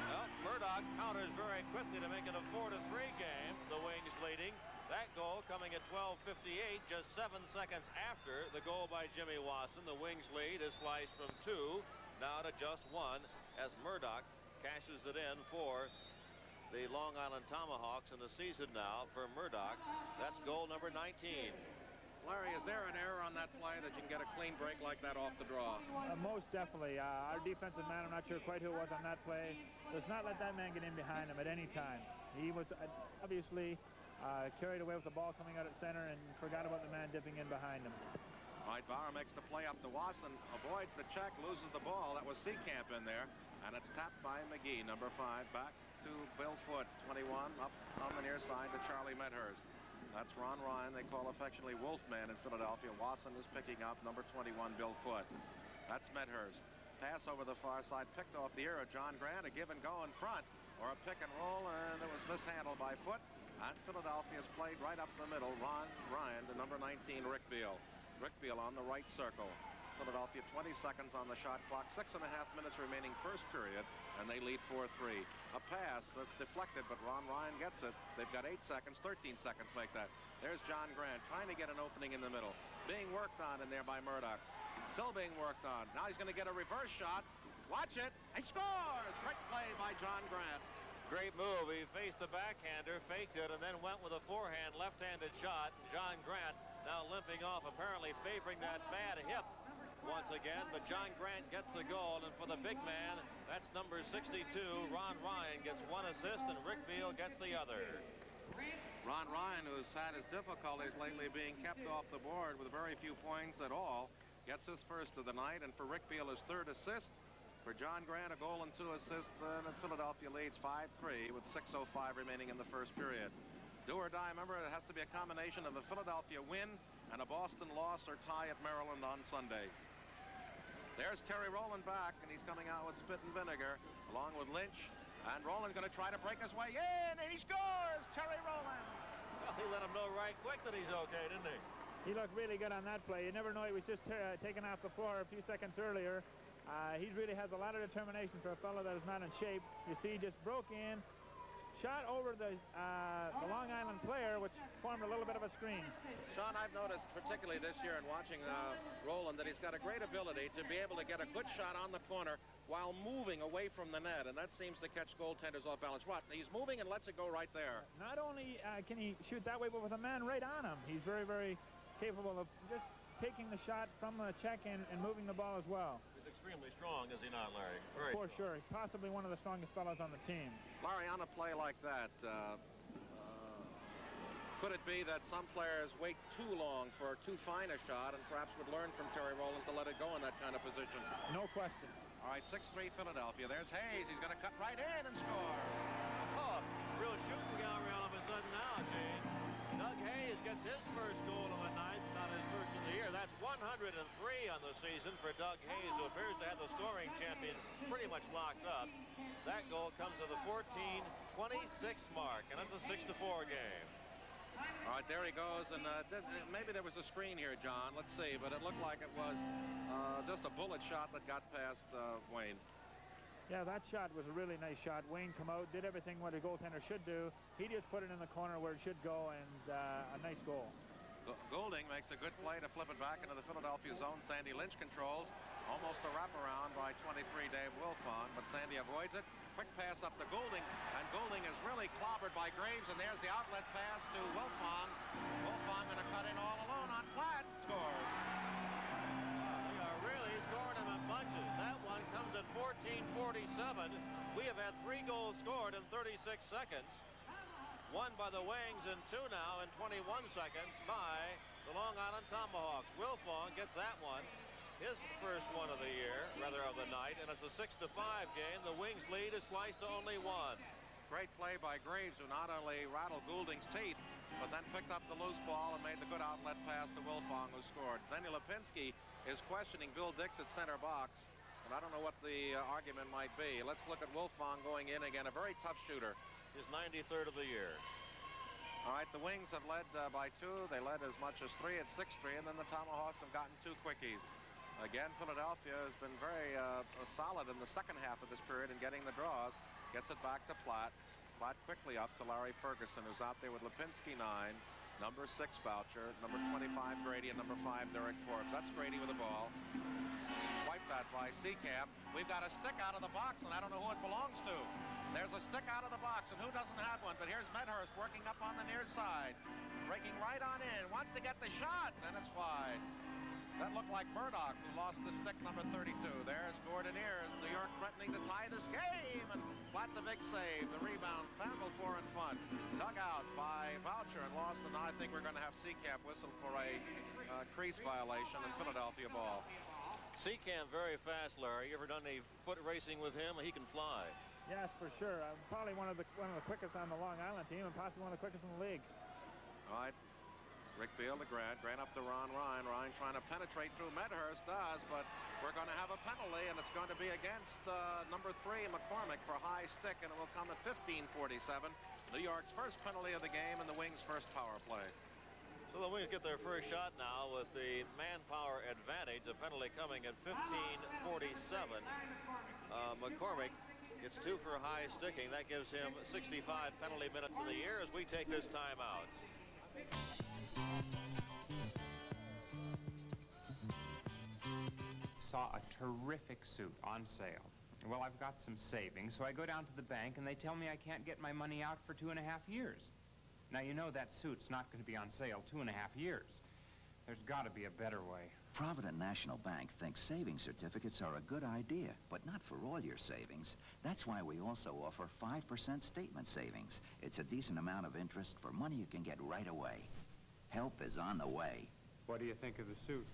Well, Murdoch counters very quickly to make it a 4-3 game. The Wings leading. That goal coming at 12:58, just 7 seconds after the goal by Jimmy Watson. The Wings lead is sliced from 2 now to just 1 as Murdoch cashes it in for the Long Island Tomahawks in the season now for Murdoch. That's goal number 19. Larry, is there an error on that play that you can get a clean break like that off the draw? Most definitely. Our defensive man, I'm not sure quite who it was on that play, does not let that man get in behind him at any time. He was obviously carried away with the ball coming out at center and forgot about the man dipping in behind him. All right, Bauer makes the play up to Watson, avoids the check, loses the ball. That was Seekamp in there, and it's tapped by McGee, number 5, back to Bill Foote, 21, up on the near side to Charlie Medhurst. That's Ron Ryan, they call affectionately Wolfman in Philadelphia. Watson is picking up number 21, Bill Foote. That's Medhurst. Pass over the far side, picked off the ear of John Grant, a give and go in front, or a pick and roll, and it was mishandled by Foote. And Philadelphia's played right up the middle. Ron Ryan to number 19, Rick Beal. Rick Beal on the right circle. Philadelphia 20 seconds on the shot clock. 6.5 minutes remaining first period, and they lead 4-3. A pass that's deflected, but Ron Ryan gets it. They've got 8 seconds, 13 seconds make that. There's John Grant trying to get an opening in the middle. Being worked on in there by Murdoch. Still being worked on. Now he's going to get a reverse shot. Watch it. He scores! Great play by John Grant. Great move. He faced the backhander, faked it, and then went with a forehand left-handed shot. John Grant now limping off, apparently favoring that bad hip once again. But John Grant gets the goal, and for the big man, that's number 62. Ron Ryan gets 1 assist, and Rick Beal gets the other. Ron Ryan, who's had his difficulties lately being kept off the board with very few points at all, gets his first of the night, and for Rick Beal, his 3rd assist. For John Grant, a goal and 2 assists, and Philadelphia leads 5-3 with 6:05 remaining in the first period. Do or die, remember, it has to be a combination of a Philadelphia win and a Boston loss or tie at Maryland on Sunday. There's Terry Rowland back, and he's coming out with spit and vinegar, along with Lynch. And Rowland's going to try to break his way in, and he scores! Terry Rowland! Well, he let him know right quick that he's okay, didn't he? He looked really good on that play. You never know, he was just taken off the floor a few seconds earlier. He really has a lot of determination for a fellow that is not in shape. You see, he just broke in, shot over the Long Island player, which formed a little bit of a screen. John, I've noticed, particularly this year in watching Rowland, that he's got a great ability to be able to get a good shot on the corner while moving away from the net, and that seems to catch goaltenders off balance. What? He's moving and lets it go right there. Not only can he shoot that way, but with a man right on him. He's very, very capable of just taking the shot from the check and moving the ball as well. Extremely strong, is he not, Larry? Very For sure. Possibly one of the strongest fellows on the team. Larry, on a play like that, could it be that some players wait too long for too fine a shot and perhaps would learn from Terry Rowland to let it go in that kind of position? No question. All right, 6-3 Philadelphia. There's Hayes. He's going to cut right in and score. Oh, real shooting gallery all of a sudden now, Gene. Doug Hayes gets his first goal of the night, not his first of the year. That's 1 103 on the season for Doug Hayes, who appears to have the scoring champion pretty much locked up. That goal comes at the 14:26 mark, and it's a 6-4 game. All right, there he goes, and maybe there was a screen here, John. Let's see, but it looked like it was just a bullet shot that got past Wayne. Yeah, that shot was a really nice shot. Wayne come out, did everything what a goaltender should do. He just put it in the corner where it should go, and a nice goal. Golding makes a good play to flip it back into the Philadelphia zone. Sandy Lynch controls. Almost a wraparound by 23 Dave Wilfong, but Sandy avoids it. Quick pass up to Golding, and Golding is really clobbered by Graves, and there's the outlet pass to Wilfong. Wilfong going to cut in all alone on Platt. Scores. We are really scoring them in bunches. That one comes at 14:47. We have had 3 goals scored in 36 seconds. One by the Wings and 2 now in 21 seconds by the Long Island Tomahawks. Wilfong gets that one. His first one of the year, rather of the night, and it's a 6-5 game. The Wings lead is sliced to only 1. Great play by Graves, who not only rattled Goulding's teeth, but then picked up the loose ball and made the good outlet pass to Wilfong, who scored. Denny Lipinski is questioning Bill Dix at center box, and I don't know what the argument might be. Let's look at Wilfong going in again, a very tough shooter. His 93rd of the year. All right, the Wings have led by 2. They led as much as 3 at 6-3, and then the Tomahawks have gotten 2 quickies. Again, Philadelphia has been very solid in the second half of this period in getting the draws. Gets it back to Platt. Platt quickly up to Larry Ferguson, who's out there with Lipinski 9, number 6 Boucher, number 25 Grady, and number 5 Derek Forbes. That's Grady with the ball. Wipe that by Seacamp. We've got a stick out of the box, and I don't know who it belongs to. There's a stick out of the box, and who doesn't have one? But here's Medhurst working up on the near side. Breaking right on in. Wants to get the shot, and it's wide. That looked like Murdoch, who lost the stick number 32. There's Gordon Ayers. New York threatening to tie this game. And Platt the big save. The rebound fumbled for and fun. Dug out by Boucher and lost. And now I think we're going to have Seacamp whistle for a crease violation in Philadelphia ball. Seacamp very fast, Larry. You ever done any foot racing with him? He can fly. Yes, for sure. Probably one of the quickest on the Long Island team, and possibly one of the quickest in the league. All right. Rick Beal to Grant up to Ron Ryan. Ryan trying to penetrate through Medhurst, does, but we're going to have a penalty, and it's going to be against number 3 McCormick for high stick, and it will come at 15:47. New York's first penalty of the game and the Wings' first power play. So the Wings get their first shot now with the manpower advantage. The penalty coming at 15:47. McCormick gets 2 for high sticking. That gives him 65 penalty minutes in the year as we take this time out. Saw a terrific suit on sale. Well, I've got some savings, so I go down to the bank and they tell me I can't get my money out for 2.5 years. Now, you know that suit's not going to be on sale 2.5 years. There's got to be a better way. Provident National Bank thinks savings certificates are a good idea, but not for all your savings. That's why we also offer 5% statement savings. It's a decent amount of interest for money you can get right away. Help is on the way. What do you think of the suit?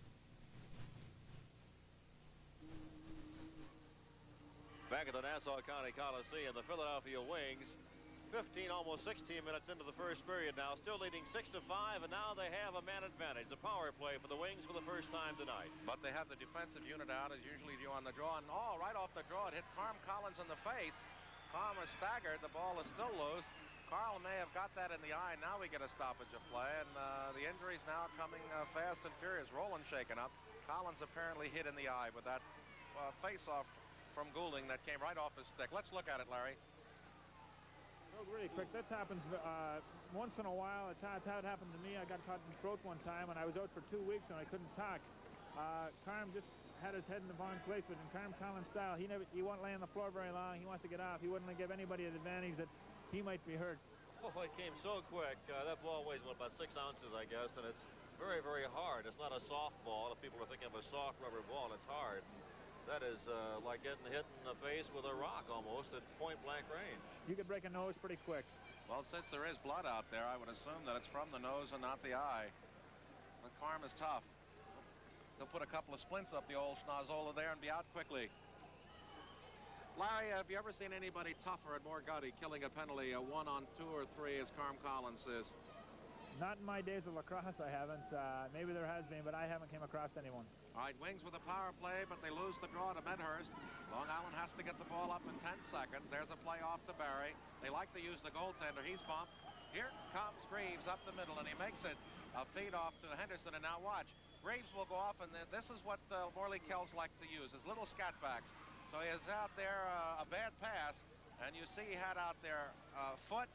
Back at the Nassau County Coliseum, the Philadelphia Wings, 15, almost 16 minutes into the first period now, still leading 6-5, and now they have a man advantage. The power play for the Wings for the first time tonight. But they have the defensive unit out, as usually do on the draw, and right off the draw, it hit Carm Collins in the face. Carm is staggered. The ball is still loose. Carl may have got that in the eye. Now we get a stoppage of play, and the injuries now coming fast and furious. Rowland shaken up. Collins apparently hit in the eye with that face-off from Goulding that came right off his stick. Let's look at it, Larry. Really quick. That happens once in a while. It happened to me. I got caught in the throat one time, and I was out for 2 weeks, and I couldn't talk. Carm just had his head in the wrong place, but in Carm Collins style, he won't lay on the floor very long. He wants to get off. He wouldn't give anybody an advantage that he might be hurt. Oh, it came so quick. That ball weighs about 6 ounces, I guess, and it's very, very hard. It's not a soft ball. If people are thinking of a soft rubber ball, it's hard. That is like getting hit in the face with a rock almost at point-blank range. You could break a nose pretty quick. Well, since there is blood out there, I would assume that it's from the nose and not the eye. The Carm is tough. He'll put a couple of splints up the old schnozola there and be out quickly. Larry, have you ever seen anybody tougher and more gutty killing a penalty, a 1-on-2 or 3 as Carm Collins is? Not in my days of lacrosse, I haven't. Maybe there has been, but I haven't came across anyone. All right, Wings with a power play, but they lose the draw to Medhurst. Long Island has to get the ball up in 10 seconds. There's a play off to Barry. They like to use the goaltender. He's bumped. Here comes Greaves up the middle, and he makes it a feed off to Henderson. And now watch. Greaves will go off, and this is what Morley Kells like to use, his little scat backs. So he has out there a bad pass, and you see he had out there Foote,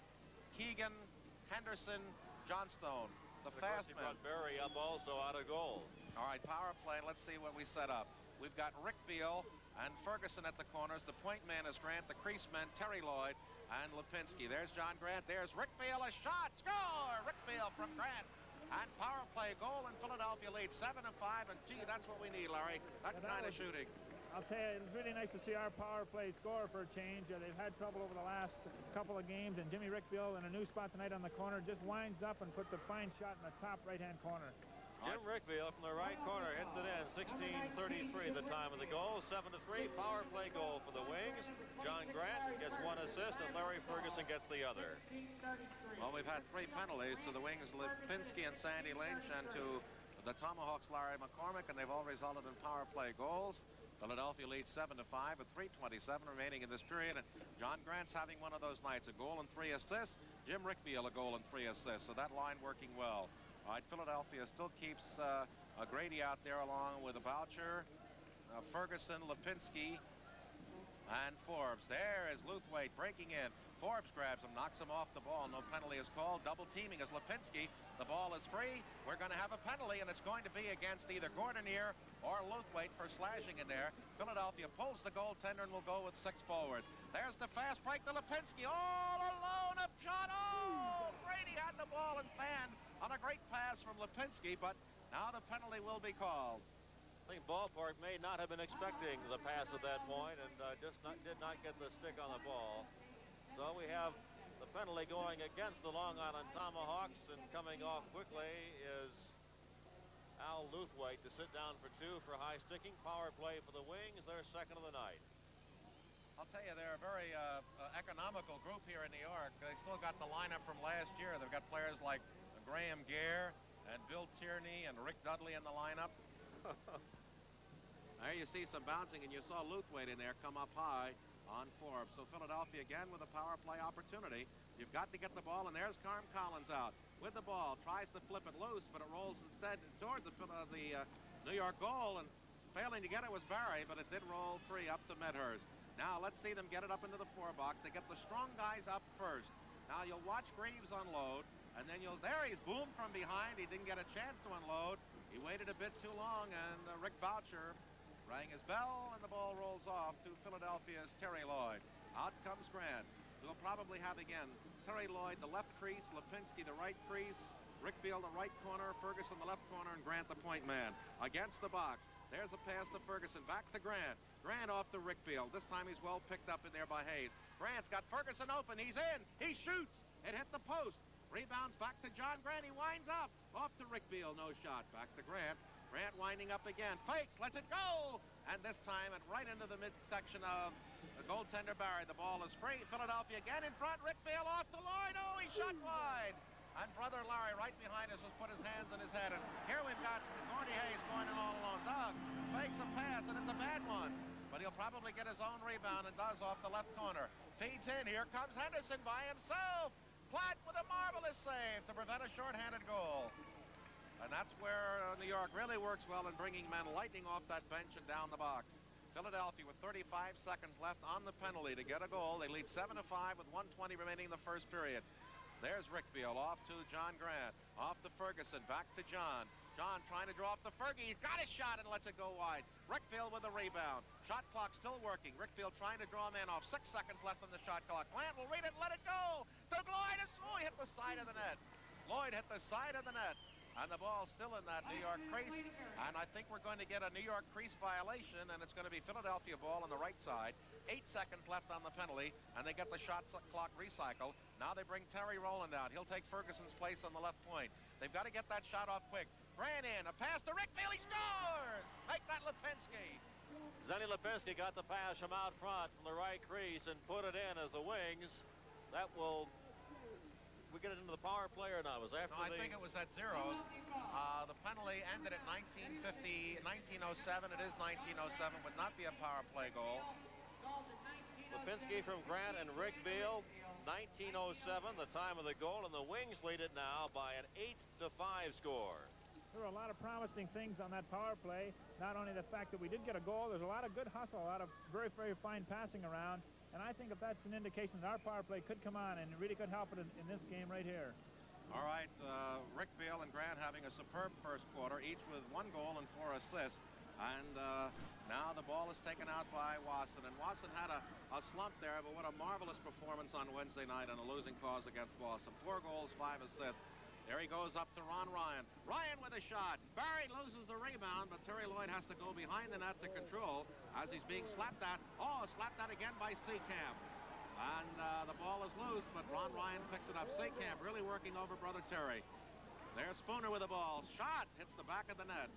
Keegan, Henderson, Johnstone, the fast he men. brought Barry up also out of goal. All right, power play. Let's see what we set up. We've got Rick Beal and Ferguson at the corners. The point man is Grant. The crease man, Terry Lloyd and Lipinski. There's John Grant. There's Rick Beal. A shot. Score! Rick Beal from Grant. And power play goal, and Philadelphia leads 7-5. And, gee, that's what we need, Larry. That kind of shooting. I'll tell you, it's really nice to see our power play score for a change. They've had trouble over the last couple of games, and Jimmy Rickbeal in a new spot tonight on the corner just winds up and puts a fine shot in the top right-hand corner. Jim Rickbeal from the right corner hits it in. 16:33 the time of the goal. 7-3 power play goal for the Wings. John Grant gets one assist, and Larry Ferguson gets the other. Well, we've had 3 penalties to the Wings, Lipinski and Sandy Lynch, and to the Tomahawks, Larry McCormick, and they've all resulted in power play goals. Philadelphia leads 7-5 with 3:27 remaining in this period. And John Grant's having one of those nights, a goal and 3 assists. Jim Rickbeal, a goal and 3 assists. So that line working well. All right, Philadelphia still keeps Grady out there along with Boucher, Ferguson, Lipinski, and Forbes. There is Luthwaite breaking in. Forbes grabs him, knocks him off the ball. No penalty is called. Double teaming is Lipinski. The ball is free. We're going to have a penalty, and it's going to be against either Gordonier or Luthwaite for slashing in there. Philadelphia pulls the goaltender and will go with 6 forward. There's the fast break to Lipinski. All alone, a shot. Oh! Brady had the ball and fanned on a great pass from Lipinski, but now the penalty will be called. I think Ballpark may not have been expecting the pass at that point, and did not get the stick on the ball. So we have the penalty going against the Long Island Tomahawks, and coming off quickly is Al Luthwaite to sit down for 2 for high sticking. Power play for the Wings, their second of the night. I'll tell you, they're a very economical group here in New York. They still got the lineup from last year. They've got players like Graham Gare and Bill Tierney and Rick Dudley in the lineup. There you see some bouncing, and you saw Luthwaite in there come up high on Forbes. So Philadelphia again with a power play opportunity. You've got to get the ball, and there's Carm Collins out with the ball. Tries to flip it loose, but it rolls instead toward the New York goal, and failing to get it was Barry, but it did roll free up to Medhurst. Now let's see them get it up into the 4 box. They get the strong guys up first. Now you'll watch Greaves unload, and then he's boomed from behind. He didn't get a chance to unload. He waited a bit too long, and Rick Boucher rang his bell, and the ball rolls off to Philadelphia's Terry Lloyd. Out comes Grant. We'll probably have again Terry Lloyd, the left crease, Lipinski, the right crease, Rick Beal, the right corner, Ferguson, the left corner, and Grant, the point man. Against the box. There's a pass to Ferguson. Back to Grant. Grant off to Rick Beal. This time he's well picked up in there by Hayes. Grant's got Ferguson open. He's in. He shoots. It hit the post. Rebounds back to John Grant. He winds up. Off to Rick Beal. No shot. Back to Grant. Grant winding up again. Fakes. Lets it go. And this time right into the midsection of the goaltender Barry. The ball is free. Philadelphia again in front. Rick Beal off to Lloyd. Oh, he shot wide. And brother Larry right behind us has put his hands in his head. And here we've got Gordy Hayes going in all alone. Doug fakes a pass, and it's a bad one. But he'll probably get his own rebound, and does off the left corner. Feeds in. Here comes Henderson by himself. Platt with a marvelous save to prevent a shorthanded goal. And that's where New York really works well in bringing men lightning off that bench and down the box. Philadelphia with 35 seconds left on the penalty to get a goal. They lead 7-5 with 1:20 remaining in the first period. There's Rick Beal off to John Grant. Off to Ferguson. Back to John. John trying to draw up the Fergie. He's got his shot and lets it go wide. Rick Beal with a rebound. Shot clock still working. Rick Beal trying to draw a man off. 6 seconds left on the shot clock. Grant will read it and let it go. To Lloyd. Oh, he hit the side of the net. Lloyd hit the side of the net. And the ball's still in that New York crease. And I think we're going to get a New York crease violation, and it's going to be Philadelphia ball on the right side. 8 seconds left on the penalty, and they get the shot clock recycled. Now they bring Terry Rowland out. He'll take Ferguson's place on the left point. They've got to get that shot off quick. Grant in. A pass to Rick Beal. He scores! Make that Lipinski. Zenny Lipinski got the pass from out front from the right crease and put it in as the Wings. That will we get it into the power play or not? Was after I think it was at zeros. The penalty ended at 1907. It is 1907. Would not be a power play goal. Lipinski from Grant and Rick Beal. 1907, the time of the goal, and the Wings lead it now by an 8-5 score. There were a lot of promising things on that power play. Not only the fact that we did get a goal, there's a lot of good hustle, a lot of very, very fine passing around. And I think if that's an indication that our power play could come on and really could help it in this game right here. All right, Rick Beal and Grant having a superb first quarter, each with 1 goal and 4 assists. And now the ball is taken out by Wasson. And Wasson had a slump there, but what a marvelous performance on Wednesday night on a losing cause against Boston. 4 goals, 5 assists. There he goes up to Ron Ryan. Ryan with a shot. Barry loses the rebound, but Terry Lloyd has to go behind the net to control as he's being slapped at. Oh, slapped at again by Seacamp. And the ball is loose, but Ron Ryan picks it up. Seacamp really working over Brother Terry. There's Spooner with the ball. Shot hits the back of the net.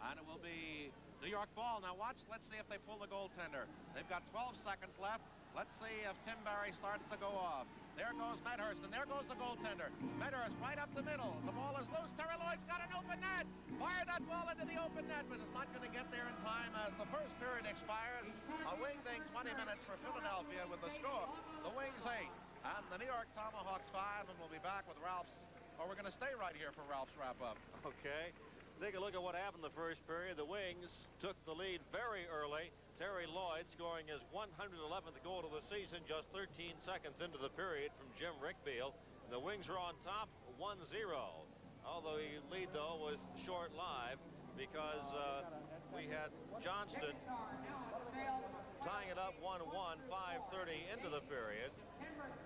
And it will be New York ball. Now watch, let's see if they pull the goaltender. They've got 12 seconds left. Let's see if Tim Barry starts to go off. There goes Medhurst, and there goes the goaltender. Medhurst right up the middle. The ball is loose. Terry Lloyd's got an open net. Fire that ball into the open net, but it's not going to get there in time as the first period expires. A wing-ding 20 minutes for Philadelphia with the score. The Wings 8, and the New York Tomahawks 5, and we'll be back with Ralph's, or we're going to stay right here for Ralph's wrap-up. Okay. Take a look at what happened in the first period. The Wings took the lead very early. Terry Lloyd scoring his 111th goal of the season just 13 seconds into the period from Jim Rickbeal. And the Wings are on top 1-0. Although the lead, though, was short-lived because we had Johnston tying it up 1-1, 5:30 into the period.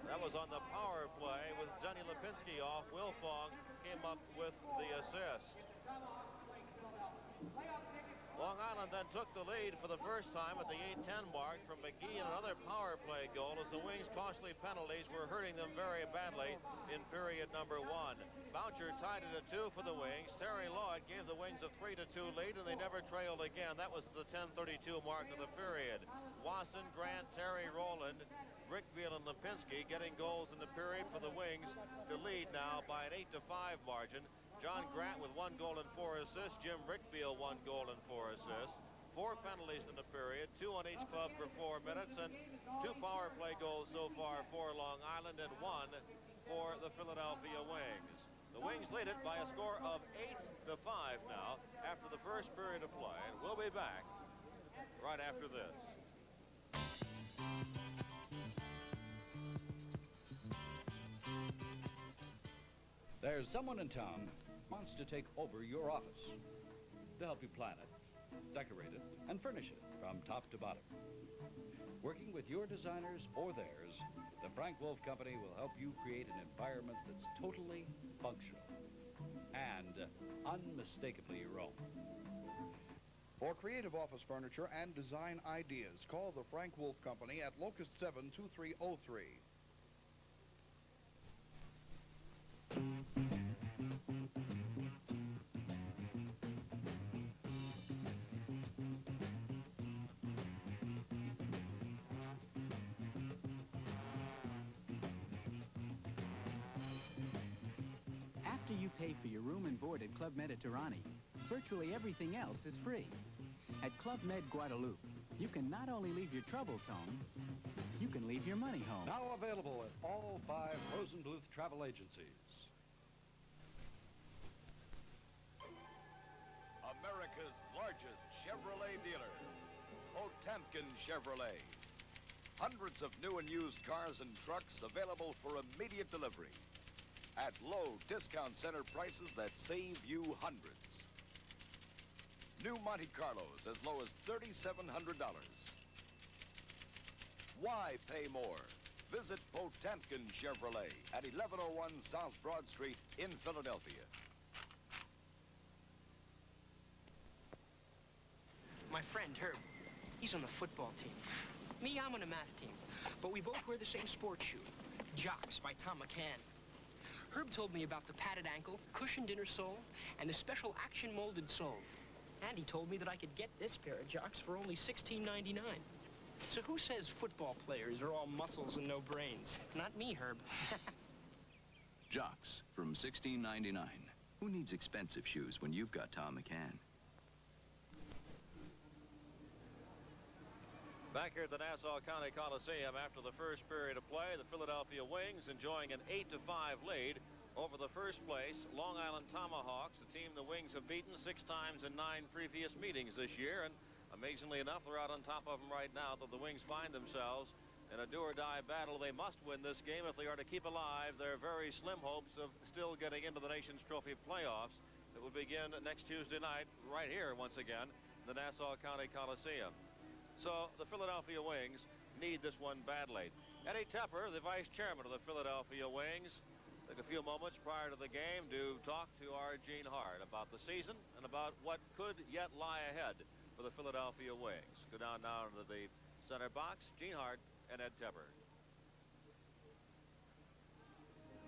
That was on the power play with Zenny Lipinski off. Will Fong came up with the assist. Long Island then took the lead for the first time at the 8:10 mark from McGee and another power play goal as the Wings' costly penalties were hurting them very badly in period number 1. Boucher tied it at 2 for the Wings. Terry Lloyd gave the Wings a 3-2 lead, and they never trailed again. That was the 10:32 mark of the period. Wasson, Grant, Terry, Rowland, Rickbeal, and Lipinski getting goals in the period for the Wings to lead now by an 8-5 margin. John Grant with 1 goal and 4 assists. Jim Rickbeal 1 goal and 4 assists. 4 penalties in the period, 2 on each club for 4 minutes, and 2 power play goals so far for Long Island and 1 for the Philadelphia Wings. The Wings lead it by a score of 8-5 now after the first period of play. And we'll be back right after this. There's someone in town wants to take over your office to help you plan it, decorate it, and furnish it from top to bottom. Working with your designers or theirs, the Frank Wolf Company will help you create an environment that's totally functional and unmistakably your own. For creative office furniture and design ideas, call the Frank Wolf Company at Locust 72303. After you pay for your room and board at Club Med at Tirani, virtually everything else is free. At Club Med Guadalupe, you can not only leave your troubles home, you can leave your money home. Now available at all 5 Rosenbluth travel agencies. America's largest Chevrolet dealer, Potemkin Chevrolet. Hundreds of new and used cars and trucks available for immediate delivery at low discount center prices that save you hundreds. New Monte Carlos as low as $3,700. Why pay more? Visit Potemkin Chevrolet at 1101 South Broad Street in Philadelphia. My friend, Herb, he's on the football team. Me, I'm on the math team. But we both wear the same sports shoe, Jocks by Tom McCann. Herb told me about the padded ankle, cushioned inner sole, and the special action-molded sole. And he told me that I could get this pair of Jocks for only $16.99. So who says football players are all muscles and no brains? Not me, Herb. Jocks from $16.99. Who needs expensive shoes when you've got Tom McCann? Back here at the Nassau County Coliseum after the first period of play, the Philadelphia Wings enjoying an 8-5 lead over the first place Long Island Tomahawks, a team the Wings have beaten 6 times in 9 previous meetings this year. And amazingly enough, they're out on top of them right now, though the Wings find themselves in a do-or-die battle. They must win this game if they are to keep alive their very slim hopes of still getting into the Nations Trophy playoffs that will begin next Tuesday night right here once again in the Nassau County Coliseum. So the Philadelphia Wings need this one badly. Eddie Tepper, the vice chairman of the Philadelphia Wings, took a few moments prior to the game to talk to our Gene Hart about the season and about what could yet lie ahead for the Philadelphia Wings. Go down now into the center box. Gene Hart and Ed Tepper.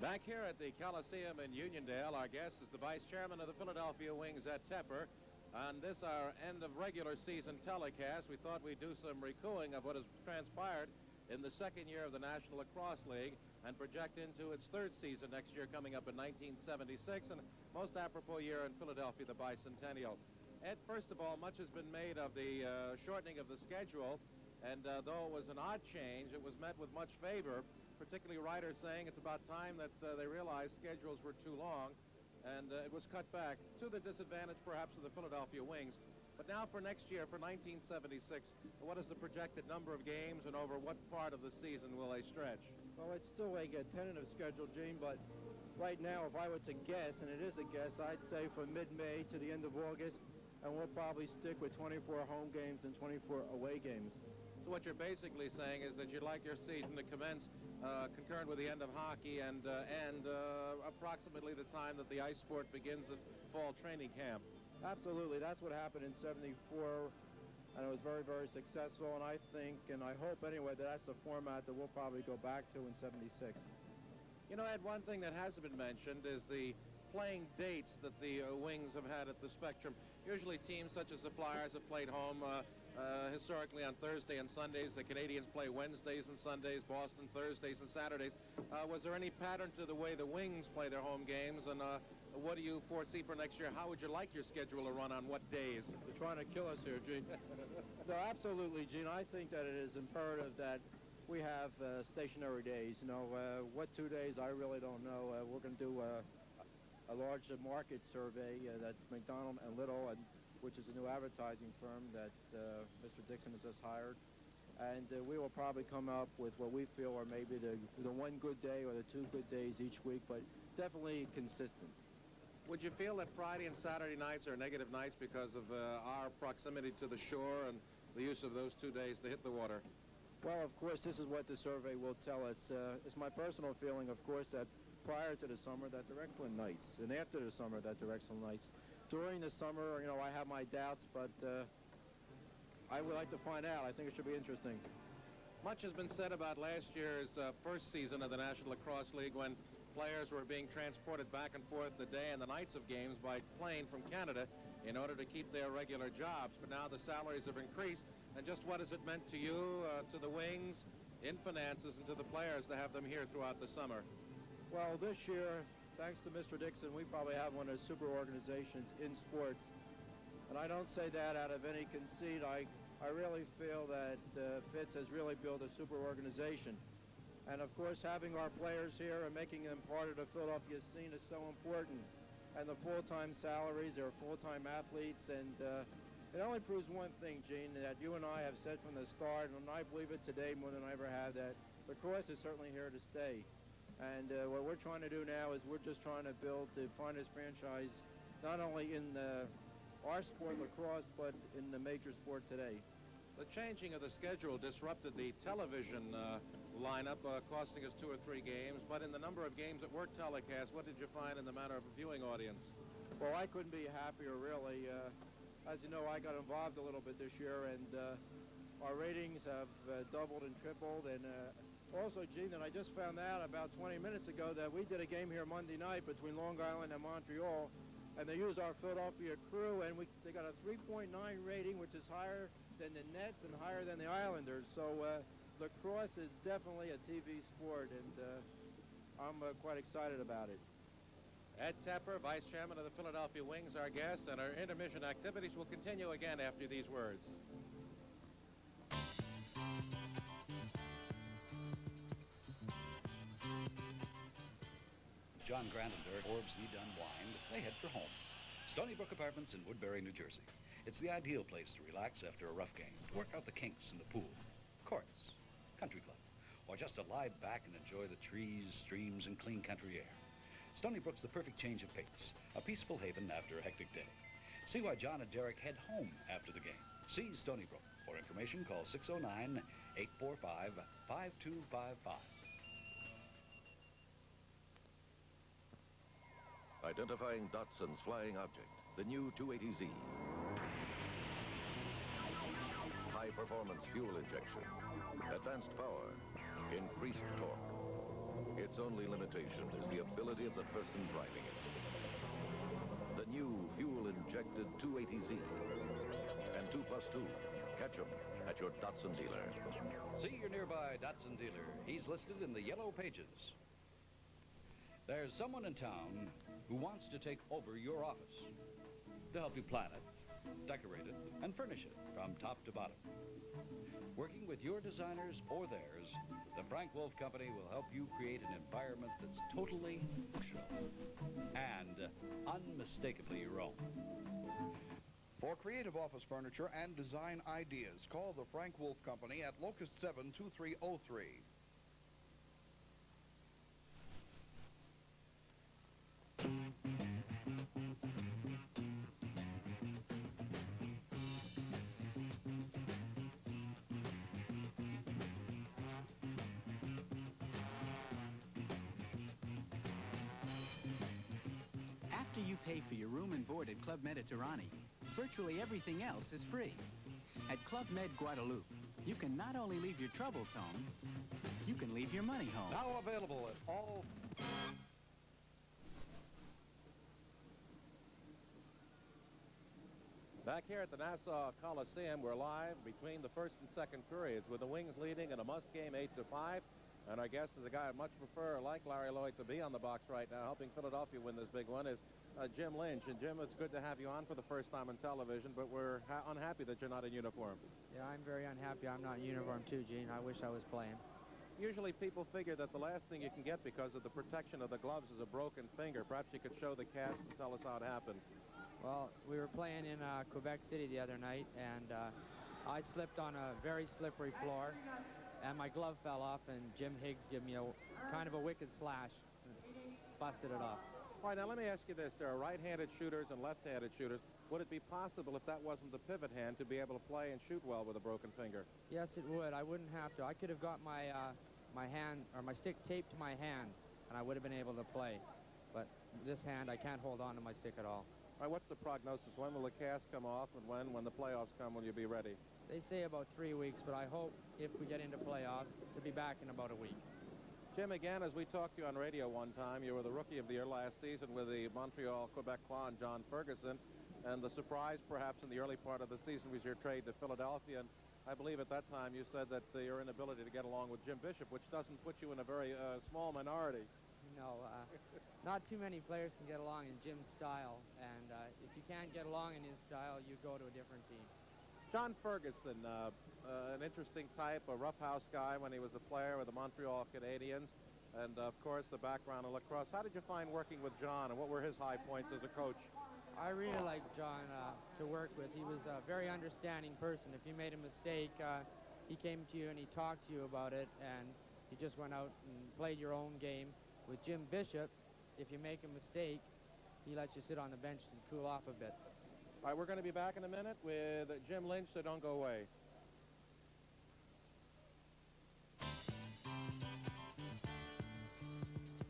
Back here at the Coliseum in Uniondale, our guest is the vice chairman of the Philadelphia Wings, Ed Tepper. On this, our end of regular season telecast, we thought we'd do some recouing of what has transpired in the second year of the National Lacrosse League and project into its third season next year coming up in 1976, and most apropos year in Philadelphia, the bicentennial. Ed, first of all, much has been made of the shortening of the schedule, and though it was an odd change, it was met with much favor, particularly writers saying it's about time that they realized schedules were too long, and it was cut back to the disadvantage perhaps of the Philadelphia Wings. But now for next year, for 1976, what is the projected number of games and over what part of the season will they stretch? Well, it's still a tentative schedule, Gene, but right now, if I were to guess, and it is a guess, I'd say from mid-May to the end of August, and we'll probably stick with 24 home games and 24 away games. So what you're basically saying is that you'd like your season to commence concurrent with the end of hockey and approximately the time that the ice sport begins its fall training camp. Absolutely. That's what happened in '74, and it was very, very successful, and I think, and I hope anyway, that that's the format that we'll probably go back to in '76. You know, Ed, one thing that hasn't been mentioned is the playing dates that the Wings have had at the Spectrum. Usually teams such as the Flyers have played home historically on Thursday and Sundays. The Canadians play Wednesdays and Sundays, Boston Thursdays and Saturdays. Was there any pattern to the way the Wings play their home games, and what do you foresee for next year? How would you like your schedule to run on what days? They're trying to kill us here, Gene. No, absolutely, Gene. I think that it is imperative that we have stationary days. You know, what 2 days, I really don't know. We're going to do a large market survey that McDonald and Little, which is a new advertising firm that Mr. Dixon has just hired. And we will probably come up with what we feel are maybe the one good day or the 2 good days each week, but definitely consistent. Would you feel that Friday and Saturday nights are negative nights because of our proximity to the shore and the use of those 2 days to hit the water? Well, of course, this is what the survey will tell us. It's my personal feeling, of course, that prior to the summer that they're excellent nights, and after the summer that they're excellent nights. During the summer, you know, I have my doubts, but I would like to find out. I think it should be interesting. Much has been said about last year's first season of the National Lacrosse League when players were being transported back and forth the day and the nights of games by plane from Canada in order to keep their regular jobs. But now the salaries have increased. And just what has it meant to you, to the Wings, in finances, and to the players to have them here throughout the summer? Well, this year, thanks to Mr. Dixon, we probably have one of the super organizations in sports. And I don't say that out of any conceit. I really feel that Fitz has really built a super organization. And, of course, having our players here and making them part of the Philadelphia scene is so important. And the full-time salaries, they're full-time athletes. And it only proves one thing, Gene, that you and I have said from the start, and I believe it today more than I ever have, that lacrosse is certainly here to stay. And what we're trying to do now is we're just trying to build the finest franchise, not only in our sport, lacrosse, but in the major sport today. The changing of the schedule disrupted the television lineup, costing us 2 or 3 games. But in the number of games that were telecast, what did you find in the matter of a viewing audience? Well, I couldn't be happier, really. As you know, I got involved a little bit this year, and our ratings have doubled and tripled. And also, Gene, and I just found out about 20 minutes ago that we did a game here Monday night between Long Island and Montreal, and they used our Philadelphia crew, and they got a 3.9 rating, which is higher than the Nets and higher than the Islanders. So lacrosse is definitely a TV sport, and I'm quite excited about it. Ed Tepper, Vice Chairman of the Philadelphia Wings, our guest, and our intermission activities will continue again after these words. John Grant and Dirk Forbes need to unwind. They head for home. Stony Brook Apartments in Woodbury, New Jersey. It's the ideal place to relax after a rough game, to work out the kinks in the pool, courts, country club, or just to lie back and enjoy the trees, streams, and clean country air. Stony Brook's the perfect change of pace, a peaceful haven after a hectic day. See why John and Derek head home after the game. See Stony Brook. For information, call 609-845-5255. Identifying Datsun's flying object, the new 280Z. High-performance fuel injection, advanced power, increased torque. Its only limitation is the ability of the person driving it. The new fuel-injected 280Z. And 2+2. Catch 'em at your Datsun dealer. See your nearby Datsun dealer. He's listed in the yellow pages. There's someone in town who wants to take over your office to help you plan it, decorate it, and furnish it from top to bottom. Working with your designers or theirs, the Frank Wolf Company will help you create an environment that's totally functional and unmistakably your own. For creative office furniture and design ideas, call the Frank Wolf Company at Locust 72303. After you pay for your room and board at Club Mediterrani, virtually everything else is free. At Club Med Guadalupe, you can not only leave your troubles home, you can leave your money home. Now available at all... Back here at the Nassau Coliseum, we're live between the first and second periods with the Wings leading in a must game 8-5. And our guest is a guy I'd much prefer, like Larry Lloyd, to be on the box right now, helping Philadelphia win this big one, is Jim Lynch. And Jim, it's good to have you on for the first time on television, but we're unhappy that you're not in uniform. Yeah, I'm very unhappy I'm not in uniform too, Gene. I wish I was playing. Usually people figure that the last thing you can get because of the protection of the gloves is a broken finger. Perhaps you could show the cast and tell us how it happened. Well, we were playing in Quebec City the other night, and I slipped on a very slippery floor, and my glove fell off, and Jim Higgs gave me a kind of a wicked slash and busted it off. All right, now let me ask you this. There are right-handed shooters and left-handed shooters. Would it be possible, if that wasn't the pivot hand, to be able to play and shoot well with a broken finger? Yes, it would. I wouldn't have to. I could have got my my hand, or my stick taped to my hand, and I would have been able to play. But this hand, I can't hold on to my stick at all. All right, what's the prognosis? When will the cast come off, and when the playoffs come, will you be ready? They say about 3 weeks, but I hope, if we get into playoffs, to be back in about a week. Jim, again, as we talked to you on radio one time, you were the Rookie of the Year last season with the Montreal Quebecois and John Ferguson, and the surprise, perhaps, in the early part of the season was your trade to Philadelphia, and I believe at that time you said that your inability to get along with Jim Bishop, which doesn't put you in a very small minority. No, not too many players can get along in Jim's style, and if you can't get along in his style, you go to a different team. John Ferguson, an interesting type, a roughhouse guy when he was a player with the Montreal Canadiens, and of course the background in lacrosse. How did you find working with John, and what were his high points as a coach? I really liked John to work with. He was a very understanding person. If you made a mistake, he came to you and he talked to you about it, and he just went out and played your own game. With Jim Bishop, if you make a mistake, he lets you sit on the bench and cool off a bit. All right, we're going to be back in a minute with Jim Lynch, so don't go away.